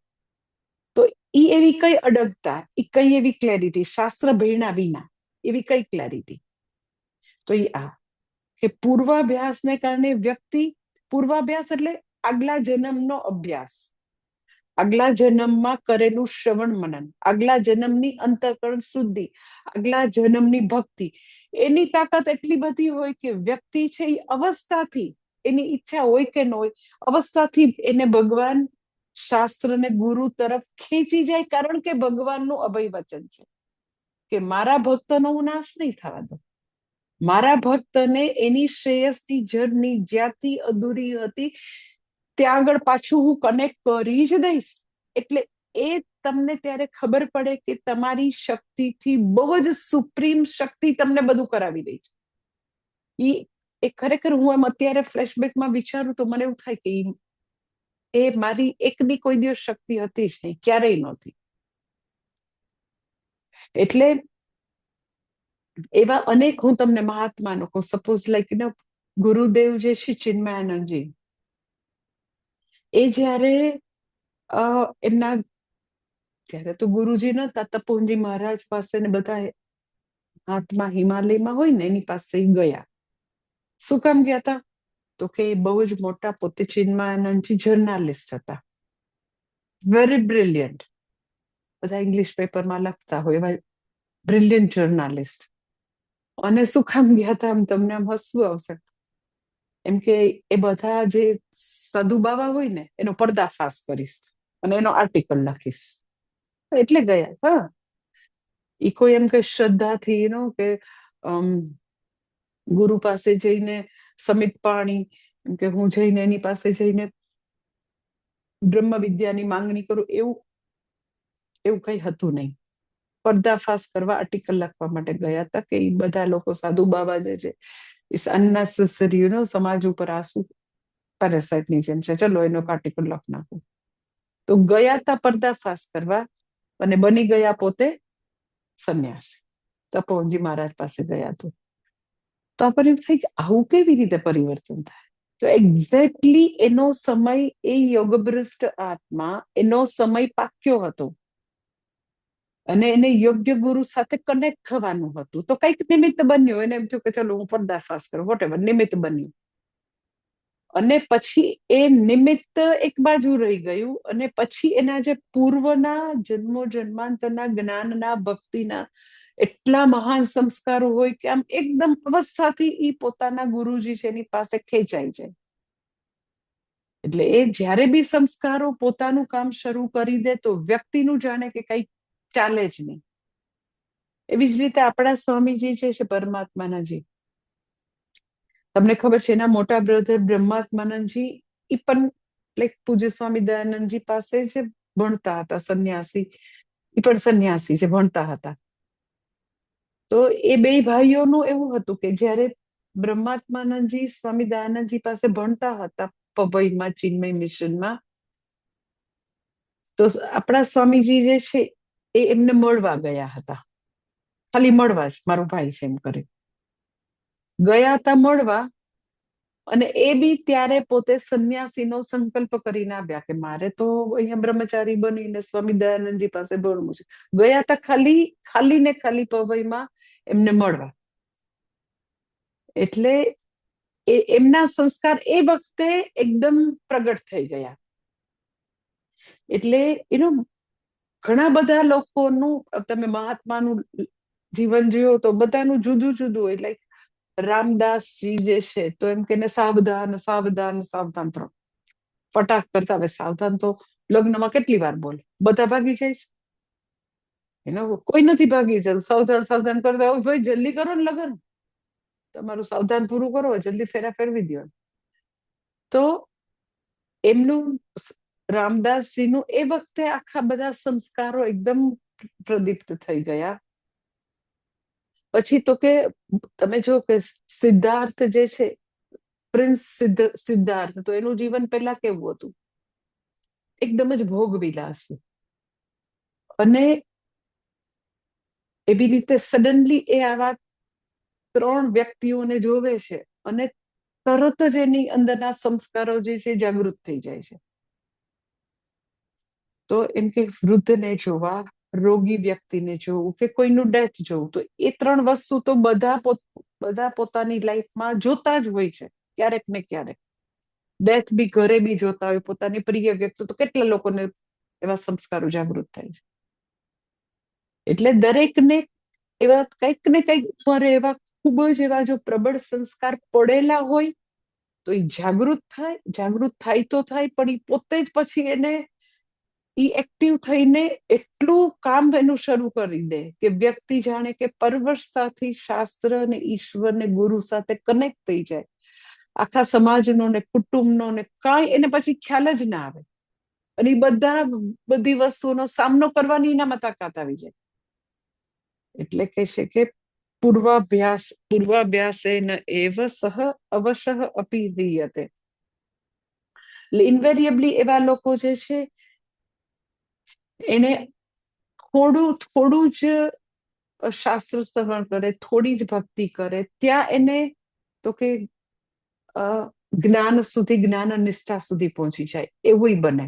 તો ઈ એવી કઈ અડગતા, ઈ કઈ એવી ક્લેરિટી, શાસ્ત્ર ભણ્યા વિના એવી કઈ ક્લેરિટી? તો ઈ આ કે પૂર્વાભ્યાસને કારણે વ્યક્તિ, પૂર્વાભ્યાસ એટલે આગલા જન્મનો અભ્યાસ, આગલા જન્મમાં કરેલું શ્રવણ મનન, આગલા જન્મની અંતઃકરણ શુદ્ધિ, આગલા જન્મની ભક્તિ, એની તાકાત એટલી બધી હોય કે વ્યક્તિ છે એ અવસ્થાથી, એની ઈચ્છા હોય કે ન હોય, અવસ્થાથી એને ભગવાન, શાસ્ત્ર ને ગુરુ તરફ ખેંચી જાય, કારણ કે ભગવાનનું અભય વચન છે કે મારા ભક્તનો હું નાશ નહીં થવા દઉં, મારા ભક્તને એની શ્રેયસની જર્ની જ્યાંથી અધૂરી હતી ત્યાં આગળ પાછું હું કનેક્ટ કરી જ દઈશ. એટલે એ તમને ત્યારે ખબર પડે કે તમારી શક્તિથી બહુ જ સુપ્રીમ શક્તિ તમને બધું કરાવી દઈ છે. એ ખરેખર હું એમ અત્યારે ફ્લેશબેકમાં વિચારું તો મને એવું થાય કે એ મારી એકની કોઈ દિવસ શક્તિ હતી જ નહીં, ક્યારેય નહોતી. એટલે એવા અનેક હું તમને મહાત્માનો કહું, સપોઝ લાઈક ગુરુદેવ જે છે ચિન્મયાનંદજી, એ જયારે એમના, ત્યારે તો ગુરુજી નતા, તપોવનજી મહારાજ પાસે ને બધા મહાત્મા હિમાલયમાં હોય ને એની પાસે ગયા. શું કામ ગયા હતા? તો કે બહુ જ મોટા પોતે ચિન્મયાનંદજી જર્નાલિસ્ટ હતા, વેરી બ્રિલિયન્ટ, બધા ઇંગ્લિશ પેપરમાં લખતા હોય એવા બ્રિલિયન્ટ જર્નાલિસ્ટ. અને શું કામ ગયા હતા? આમ તમને આમ હસવું આવશે, એમ કે એ બધા જે સાધુ બાવા હોય ને એનો પર્દાફાશ કરીશ અને એનો આર્ટિકલ લખીશ, એટલે ગયા. હા, એ કોઈ એમ કે શ્રદ્ધાથી એનો કે ગુરુ પાસે જઈને સમિત પાણી, એમ કે હું જઈને એની પાસે જઈને બ્રહ્મ વિદ્યાની માંગણી કરું, એવું કઈ હતું નહીં. પર્દાફાશ કરવા, આર્ટિકલ લખવા માટે ગયા હતા કે એ બધા લોકો સાધુ બાબા જે છે ઇસ અનનેસેસરી, સમાજ ઉપર આંસુ પેરાસાઇટની જેમ છે, ચલો એનો આર્ટિકલ લખ નાખું. તો ગયા હતા પર્દાફાશ કરવા અને બની ગયા પોતે સંન્યાસી, તપોવનજી મહારાજ પાસે ગયા. તો આપણને એમ થાય કે આવું કેવી રીતે પરિવર્તન થાય? તો એક્ઝેક્ટલી એનો સમય, એ યોગભ્રષ્ટ આત્મા, એનો સમય પાક્યો હતો અને એને યોગ્ય ગુરુ સાથે કનેક્ટ થવાનું હતું. તો કઈક નિમિત્ત બન્યું, એને એમ થયું કે ચલો હું પર્દાફાશ કરું, વોટેવર નિમિત્ત બન્યું. અને પછી એ નિમિત્ત એક બાજુ રહી ગયું અને પછી એના જે પૂર્વના જન્મો જન્માંતરના જ્ઞાનના, ભક્તિના એટલા મહાન સંસ્કારો હોય કે આમ એકદમ અવસ્થાથી ઈ પોતાના ગુરુજી છે એની પાસે ખેંચાઈ જાય. એટલે એ જ્યારે બી સંસ્કારો પોતાનું કામ શરૂ કરી દે તો વ્યક્તિનું જાણે કે કઈ ચાલે જ નહીં. એવી જ રીતે આપણા સ્વામીજી છે પરમાત્માનાજી, તમને ખબર છે એના મોટા બ્રધર બ્રહ્માત્માનંદજી, એ પણ લાઈક પૂજ્ય સ્વામી દયાનંદજી પાસે જ ભણતા હતા, સંન્યાસી, એ પણ સંન્યાસી છે, ભણતા હતા. તો એ બે ભાઈઓનું એવું હતું કે જ્યારે બ્રહ્માત્માનંદજી સ્વામી દયાનંદજી પાસે ભણતા હતા પભઈમાં, ચિન્મય મિશનમાં, તો આપણા સ્વામીજી જે છે એ એમને મળવા ગયા હતા, ખાલી મળવા જ, મારો ભાઈ છે એમ કરી ગયા હતા મળવા. અને એ બી ત્યારે પોતે સંન્યાસીનો સંકલ્પ કરીને આવ્યા કે મારે તો અહીંયા બ્રહ્મચારી બનીને સ્વામી દયાનંદજી પાસે ભણવું છે. ગયા હતા ખાલી ને ખાલી પવઈમાં એમને મળવા. એટલે એમના સંસ્કાર એ વખતે એકદમ પ્રગટ થઈ ગયા. એટલે ઘણા બધા લોકોનું તમે મહાત્માનું જીવન જોયો તો બધાનું જુદું જુદું હોય. લાઈક રામદાસજી જે છે તો એમ કે સાવધાન સાવધાન સાવધાન, ત્રણ ફટાક કરતા. હવે સાવધાન તો લગ્નમાં કેટલી વાર બોલે, બધા ભાગી જાય છે? કોઈ નથી ભાગી જતું. સાવધાન સાવધાન કરતા હોય, ભાઈ જલ્દી કરો ને લગ્ન, તમારું સાવધાન પૂરું કરો, જલ્દી ફેરા ફેરવી દો. તો એમનું રામદાસજીનું એ વખતે આખા બધા સંસ્કારો એકદમ પ્રદીપ્ત થઈ ગયા. પછી તો કે તમે જો કે સિદ્ધાર્થ જે છે, પ્રિન્સ સિદ્ધાર્થ, તો એનું જીવન પહેલા કેવું હતું? એકદમ જ ભોગ વિલાસી. અને એવી રીતે સડનલી એ આવા 3 વ્યક્તિઓને જોવે છે અને તરત જ એની અંદરના સંસ્કારો જે છે જાગૃત થઈ જાય છે. તો એમ કે વૃદ્ધને જોવા, રોગી વ્યક્તિને જોવું, કે કોઈનું ડેથ જોવું, તો એ 3 વસ્તુ તો બધા પોતાની લાઈફમાં જોતા જ હોય છે, ક્યારેક ને ક્યારેક. ડેથ બી ઘરે બી જોતા હોય, પોતાની પ્રિય વ્યક્તિ. તો કેટલા લોકોને એવા સંસ્કારો જાગૃત થાય છે. એટલે દરેકને એવા કંઈક ને કંઈક ઉપર એવા ખૂબ જ એવા જો પ્રબળ સંસ્કાર પડેલા હોય તો એ જાગૃત થાય તો થાય, પણ એ પોતે જ પછી એને એક્ટિવ થઈને એટલું કામ એનું શરૂ કરી દે કે વ્યક્તિ જાણે કે પરવશતાથી શાસ્ત્ર ને ઈશ્વર ને ગુરુ સાથે કનેક્ટ થઈ જાય. આખા સમાજનો ને કુટુંબનો ને કાંઈ એને પછી ખ્યાલ જ ના આવે. અને એ બધી વસ્તુનો સામનો કરવાની એનામાં તાકાત આવી જાય. એટલે કે છે કે પૂર્વાભ્યાસેન એવ સહ અવશઃ અપી વીયતે. ઇન્વેરિયેબલી એવા લોકો જે છે એને થોડું જ શાસ્ત્ર શ્રવણ કરે, થોડી જ ભક્તિ કરે, ત્યાં એને તો કે જ્ઞાન સુધી, જ્ઞાન નિષ્ઠા સુધી પહોંચી જાય એવું બને.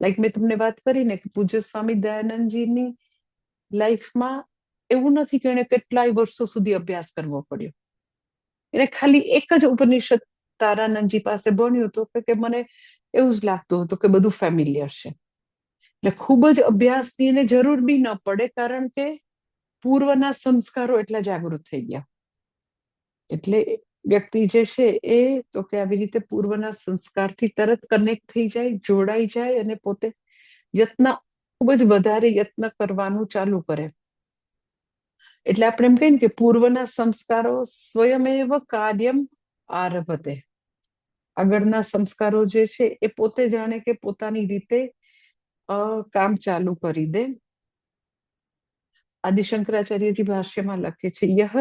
લાઈક મેં તમને વાત કરી ને કે પૂજ્ય સ્વામી દયાનંદજીની લાઈફમાં એવું નથી કે એને કેટલાય વર્ષો સુધી અભ્યાસ કરવો પડ્યો. એને ખાલી એક જ ઉપનિષદ તારાનંદજી પાસે ભણ્યું હતું કે મને એવું જ લાગતું હતું કે બધું ફેમિલિયર છે. એટલે ખૂબ જ અભ્યાસની એને જરૂર બી ન પડે, કારણ કે પૂર્વના સંસ્કારો એટલા જાગૃત થઈ ગયા. એટલે વ્યક્તિ જે છે એ તો કે આવી રીતે પૂર્વના સંસ્કારથી તરત કનેક્ટ થઈ જાય, જોડાઈ જાય અને પોતે ખૂબ જ વધારે યત્ન કરવાનું ચાલુ કરે. એટલે આપણે એમ કહીએ ને કે પૂર્વના સંસ્કારો સ્વયમેવ કાર્યમ આરભતે. આગળના સંસ્કારો જે છે એ પોતે જાણે કે પોતાની રીતે કામ ચાલુ કરી દે. આદિશંકરાચાર્યજી ભાષ્યમાં લખે છે, યહ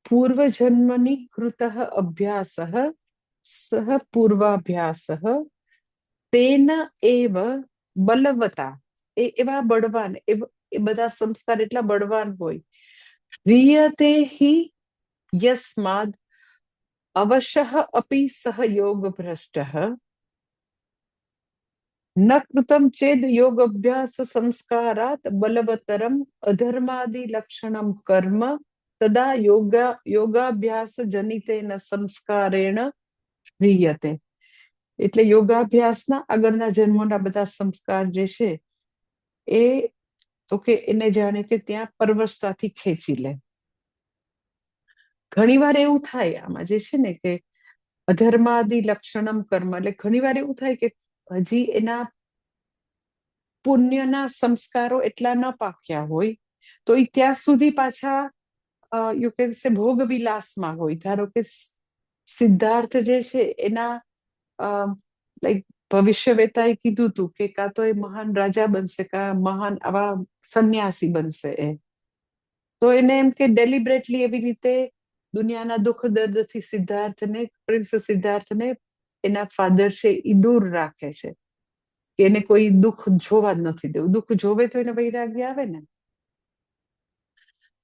પૂર્વજન્મની કૃત અભ્યાસ સહ પૂર્વાભ્યાસ તેન એવ બલવતા. એવા બળવાન, એ બધા સંસ્કાર એટલા બળવાન હોય. ह्रियते हि यस्माद् अवशः अपि सह योग भ्रष्टः न कृतं चेद योग अभ्यास संस्कारात् बलवतरम अधर्मादि लक्षणम कर्म तदा યોગાભ્યાસ જનિતેન સંસ્કારેણ ह्रियते. એટલે યોગાભ્યાસના આગળના જન્મોના બધા સંસ્કાર જે છે એ તો કે એને જાણે કે ત્યાં પરવશતાથી ખેંચી લે. ઘણીવાર એવું થાય આમાં જે છે ને કે અધર્માદિ લક્ષણમ કર્મ, એટલે ઘણીવાર એવું થાય કે હજી એના પુણ્યના સંસ્કારો એટલા ન પાક્યા હોય તો એ ત્યાં સુધી પાછા યુ કેન સે ભોગ વિલાસમાં હોય. ધારો કે સિદ્ધાર્થ જે છે એના લાઈક ભવિષ્યવેતાએ કીધું હતું કે કાં તો એ મહાન રાજા બનશે, કાં મહાન આવા સંન્યાસી બનશે. તો એને એમ કે ડેલિબરેટલી એવી રીતે દુનિયાના દુઃખ દર્દથી પ્રિન્સ સિદ્ધાર્થને એના ફાધર છે એ દૂર રાખે છે કે એને કોઈ દુઃખ જોવા જ નથી દેવું. દુઃખ જોવે તો એને વૈરાગ્ય આવે ને.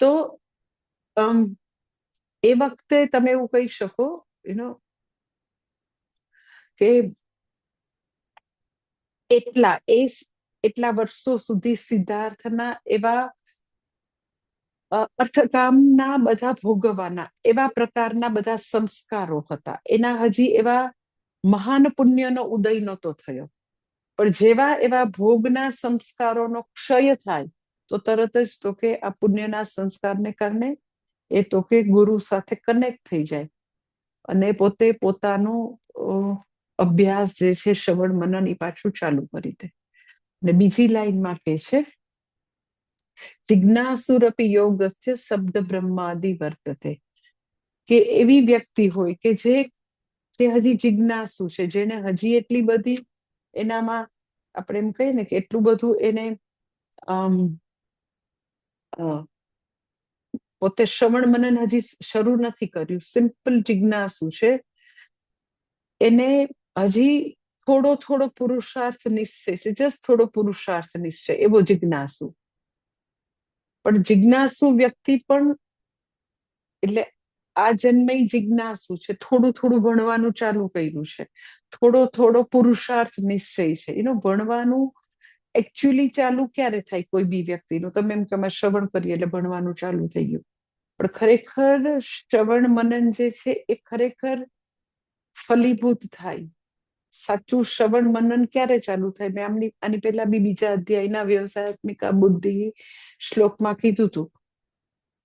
તો એ વખતે તમે એવું કહી શકો કે એટલા વર્ષો સુધી સિદ્ધાર્થના એવા અર્થકામના બધા ભોગવવાના એવા પ્રકારના બધા સંસ્કારો હતા. એના હજી એવા મહાન પુણ્યનો ઉદય નહોતો થયો. પણ જેવા એવા ભોગના સંસ્કારોનો ક્ષય થાય તો તરત જ તો કે આ પુણ્યના સંસ્કારને કારણે એ તો કે ગુરુ સાથે કનેક્ટ થઈ જાય અને પોતે પોતાનો અભ્યાસ જે છે શ્રવણ મનન એ પાછું ચાલુ કરી દે. અને બીજી લાઈનમાં કે છે જિજ્ઞાસુરપી યોગસ્ય શબ્દ બ્રહ્માદિ વર્તતે, કે એવી વ્યક્તિ હોય કે જે હજી જિજ્ઞાસુ છે, જેને હજી એટલી બધી એનામાં આપણે એમ કહીએ ને કે એટલું બધું એને પોતે શ્રવણ મનન હજી શરૂ નથી કર્યું, સિમ્પલ જિજ્ઞાસુ છે, એને હજી થોડો થોડો પુરુષાર્થ નિશ્ચય છે, જસ્ટ થોડો પુરુષાર્થ નિશ્ચય એવો જિજ્ઞાસુ. પણ જિજ્ઞાસુ વ્યક્તિ પણ એટલે આ જન્મે જિજ્ઞાસુ છે, થોડું થોડું ભણવાનું ચાલુ કર્યું છે, થોડો થોડો પુરુષાર્થ નિશ્ચય છે. એનું ભણવાનું એકચ્યુઅલી ચાલુ ક્યારે થાય કોઈ બી વ્યક્તિનું? તમે એમ કે અમે શ્રવણ કરીએ એટલે ભણવાનું ચાલુ થઈ ગયું. પણ ખરેખર શ્રવણ મનન જે છે એ ખરેખર ફલીભૂત થાય. સાચું શ્રવણ મનન ક્યારે ચાલુ થાય? મેં આની પહેલા બી બીજા અધ્યાયના વ્યવસાયિકા બુદ્ધિ શ્લોકમાં કીધું હતું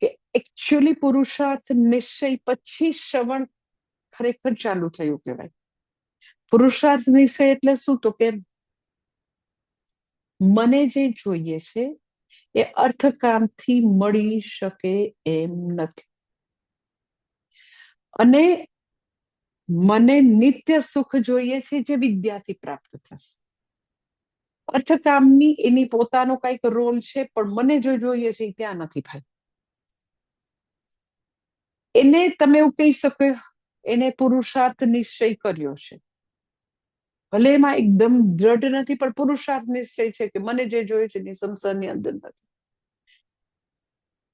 કે એકચ્યુઅલી પુરુષાર્થ નિશ્ચય પછી શ્રવણ ખરેખર ચાલુ થયું કહેવાય. પુરુષાર્થ નિશ્ચય એટલે શું? તો કે મને જે જોઈએ છે એ અર્થકામથી મળી શકે એમ નથી, અને મને નિત્ય સુખ જોઈએ છે જે વિદ્યાથી પ્રાપ્ત થશે. અર્થકામની એની પોતાનો કઈક રોલ છે, પણ મને જો જોઈએ છે એ ત્યાં નથી ભાઈ. એને તમે એવું કહી શકો એને પુરુષાર્થ નિશ્ચય કર્યો છે, ભલે એમાં એકદમ દ્રઢ નથી, પણ પુરુષાર્થ નિશ્ચય છે કે મને જે જોઈએ છે એની સંસારની અંદર નથી.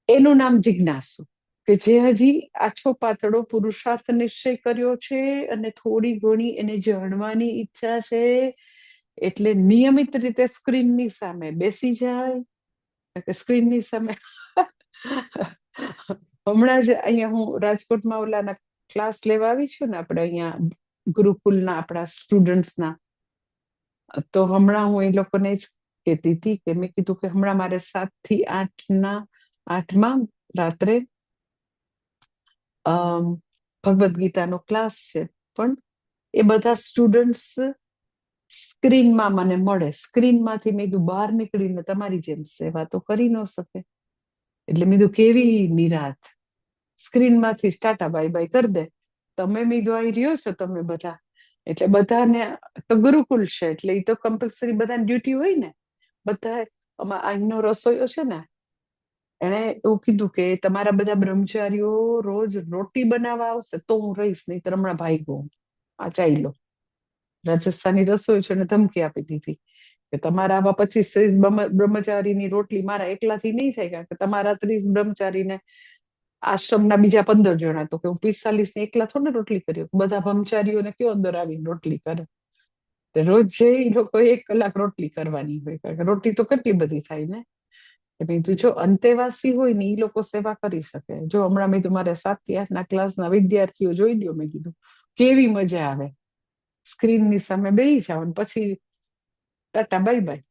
એનું નામ જિજ્ઞાસુ, કે જે હજી આછો પાતળો પુરુષાર્થ નિશ્ચય કર્યો છે અને થોડી ઘણી એને જાણવાની ઈચ્છા છે, એટલે નિયમિત રીતે સ્ક્રીનની સામે બેસી જાય કે સ્ક્રીનની સામે હમણાં જ અહીંયા હું રાજકોટમાં ઓલાના ક્લાસ લેવા આવી છું ને, આપણે અહીંયા ગુરુકુલના આપણા સ્ટુડન્ટ્સના, તો હમણાં હું એ લોકોને જ કહેતી હતી કે મેં કીધું કે હમણાં મારે 7 થી 8માં રાત્રે ભગવદ્ ગીતાનો ક્લાસ છે, પણ એ બધા સ્ટુડન્ટ્સ સ્ક્રીનમાં મને મળે. સ્ક્રીનમાંથી મેં કીધું બહાર નીકળીને તમારી જેમ સેવા તો કરી ન શકે. એટલે મેં કીધું કેવી નિરાત, સ્ક્રીનમાંથી ટાટા બાય બાય કરી દે. તમે મીધું અહીં રહ્યો છો તમે બધા, એટલે બધાને તો ગુરુકુલ છે એટલે એ તો કમ્પલસરી બધાની ડ્યુટી હોય ને. બધા અહીંનો રસોઈયો છે ને, એને એવું કીધું કે તમારા બધા બ્રહ્મચારીઓ રોજ રોટી બનાવવા આવશે તો હું રહીશ, નહીં તો હમણાં ભાઈ ગયો આ ચાલ્યો. રાજસ્થાની રસોઈ છે ને ધમકી આપી દીધી કે તમારા આવા 25-30 બ્રહ્મચારીની રોટલી મારા એકલાથી નહીં થાય, કારણ કે તમારા 30 બ્રહ્મચારીને આશ્રમના બીજા 15 જણા, તો કે હું 45 ને એકલા થોડી રોટલી કરી, બધા બ્રહ્મચારીઓને કયો અંદર આવીને રોટલી કરે? રોજ જે એ લોકો 1 કલાક રોટલી કરવાની હોય, કારણ કે રોટલી તો કેટલી બધી થાય ને. મેં કીધું જો અંતેવાસી હોય ને એ લોકો સેવા કરી શકે. જો હમણાં મેં મારે 7 થી 8ના ક્લાસના વિદ્યાર્થીઓ જોઈ લ્યો, મેં કીધું કેવી મજા આવે. સ્ક્રીનની સામે બેસી જાવ ને પછી ટાટા બાય બાય.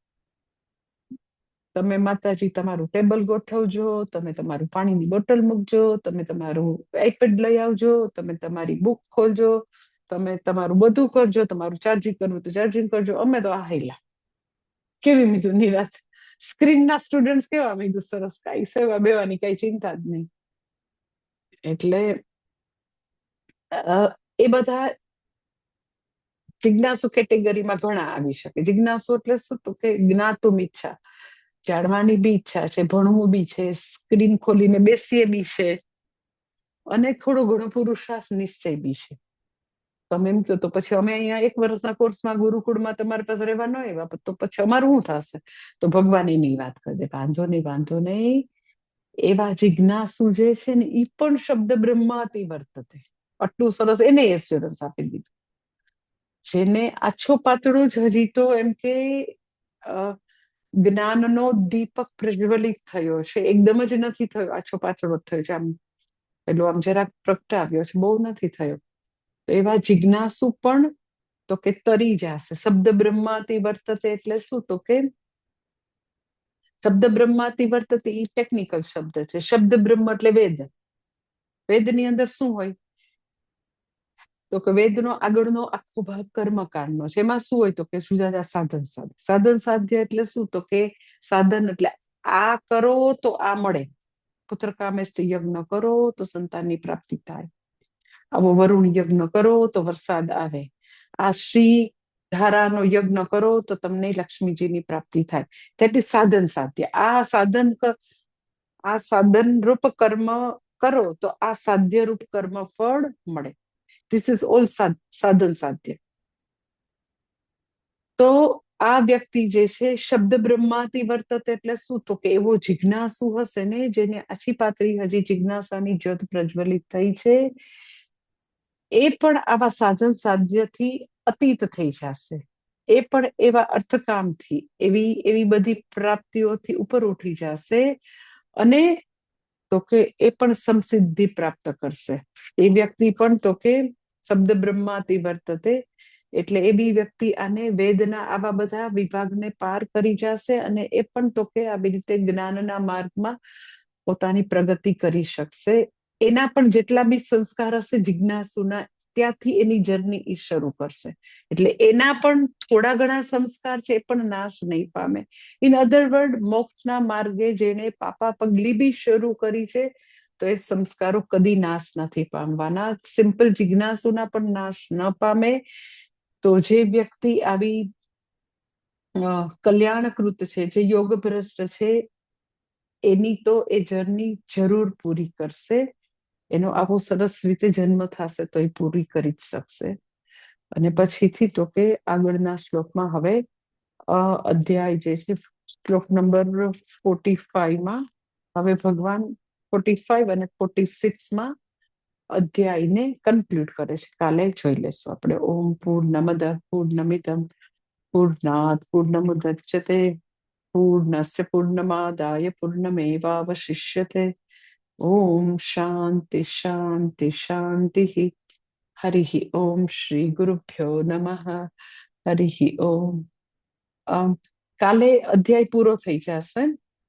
તમે માતાજી તમારું ટેબલ ગોઠવજો, તમે તમારું પાણીની બોટલ મૂકજો, તમે તમારું આઈપેડ લઈ આવજો, તમે તમારી બુક ખોલજો, તમે તમારું બધું કરજો, તમારું ચાર્જિંગ કરવું તો ચાર્જિંગ કરજો. અમે તો આહેલા કેવી મીધું નિરાશ. સ્ક્રીનના સ્ટુડન્ટ કેવા મીધું સરસ, કઈ સેવા બેવાની કઈ ચિંતા જ નહીં. એટલે એ બધા જિજ્ઞાસુ કેટેગરીમાં ઘણા આવી શકે. જિજ્ઞાસુ એટલે શું? તો કે જ્ઞાતુમ ઈચ્છા, જાણવાની બી ઈચ્છા છે, ભણવું બી છે, સ્ક્રીન ખોલીને બેસીએ બી છે, અને થોડો ઘણો પુરુષાર્થ નિશ્ચય બી છે. તમે એમ કહો તો પછી અમે અહીંયા 1 વર્ષના કોર્સમાં ગુરુકુળમાં તમારી પાસે રહેવા ન આવ્યા, તો પછી અમારું શું થશે? તો ભગવાન એની વાત કરી દે, વાંધો નહીં વાંધો નહીં. એવા જિજ્ઞાસુ જે છે ને એ પણ શબ્દ બ્રહ્માતિ વર્તતે, આટલું સરસ એને એશ્યોરન્સ આપી દીધું. જેને આછો પાતળો જ હજી તો એમ કે જ્ઞાનનો દીપક પ્રજ્વલિત થયો છે, એકદમ જ નથી થયો, આછો પાતળો જ થયો છે, આમ પેલો આમ જરાક પ્રગટાવ્યો છે, બહુ નથી થયો. તો એવા જિજ્ઞાસુ પણ તો કે તરી જશે. શબ્દ બ્રહ્માતિ વર્તતે એટલે શું? તો કે શબ્દ બ્રહ્માતિ વર્તતે એ ટેકનિકલ શબ્દ છે. શબ્દ બ્રહ્મ એટલે વેદ. વેદની અંદર શું હોય? તો કે વેદનો આગળનો આખો ભાગ કર્મકાંડનો છે. એમાં શું હોય? તો કે જુદા જુદા સાધન સાધ્ય. સાધન સાધ્ય એટલે શું? તો કે સાધન એટલે આ કરો તો આ મળે. પુત્ર કામેષ્ટિ યજ્ઞ કરો તો સંતાનની પ્રાપ્તિ થાય. આવો વરુણ યજ્ઞ કરો તો વરસાદ આવે. આ શ્રી ધારાનો યજ્ઞ કરો તો તમને લક્ષ્મીજીની પ્રાપ્તિ થાય. તેથી સાધન સાધ્ય. આ સાધન રૂપ કર્મ કરો તો આ સાધ્ય રૂપ કર્મ ફળ મળે. ધીસ ઇઝ ઓલ સાધન સાધ્ય. તો આ વ્યક્તિ જે છે શબ્દ બ્રહ્માતિ વર્તતે એટલે શું? તો કે એવો જિજ્ઞાસુ હશે ને જેને આછી પાતળી હજી જિજ્ઞાસાની જ્યોત પ્રજ્વલિત થઈ છે, એ પણ આવા સાધન સાધ્યથી અતીત થઈ જશે. એ પણ એવા અર્થકામથી એવી બધી પ્રાપ્તિઓથી ઉપર ઉઠી જશે અને તો કે એ પણ સમસિદ્ધિ પ્રાપ્ત કરશે. એ વ્યક્તિ પણ તો કે શબ્દ બ્રહ્માતિ વર્તતે એટલે એ બી વ્યક્તિ આને વેદના આવા બધા વિભાગને પાર કરી જશે અને એ પણ તો કે આવી રીતે જ્ઞાનના માર્ગમાં પોતાની પ્રગતિ કરી શકશે. એના પણ જેટલા બી સંસ્કાર હશે જિજ્ઞાસુના, ત્યાંથી એની જર્ની એ શરૂ કરશે. એટલે એના પણ થોડા ઘણા સંસ્કાર છે એ પણ નાશ નહીં પામે. ઇન અધર વર્ડ, મોક્ષના માર્ગે જેને પાપા પગલી બી શરૂ કરી છે તો એ સંસ્કારો કદી નાશ નથી પામવાના. સિમ્પલ જિજ્ઞાસુના પણ નાશ ન પામે. તો જે વ્યક્તિ આવી કલ્યાણકૃત છે, જે યોગ ભ્રષ્ટ છે, એની તો એ જર્ની જરૂર પૂરી કરશે. એનો આવો સરસ રીતે જન્મ થશે તો એ પૂરી કરી જ શકશે. અને પછીથી તો કે આગળના શ્લોકમાં હવે અધ્યાય જે છે શ્લોક નંબર 45માં હવે ભગવાન 45 અને 46માં અધ્યાયને કન્ક્લુડ કરે છે. કાલે જોઈ લેશું આપણે. ઓમ પૂર્ણમદ પૂર્ણમિદમ પૂર્ણાત પૂર્ણમુદચ્યતે પૂર્ણસ્ય પૂર્ણમાદાય પૂર્ણમેવાવશિષ્યતે. ઓમ શાંતિ શાંતિ શાંતિ. હરિ ઓમ શ્રી ગુરુભ્યો નમઃ. હરિ ઓમ. કાલે અધ્યાય પૂરો થઈ જશે.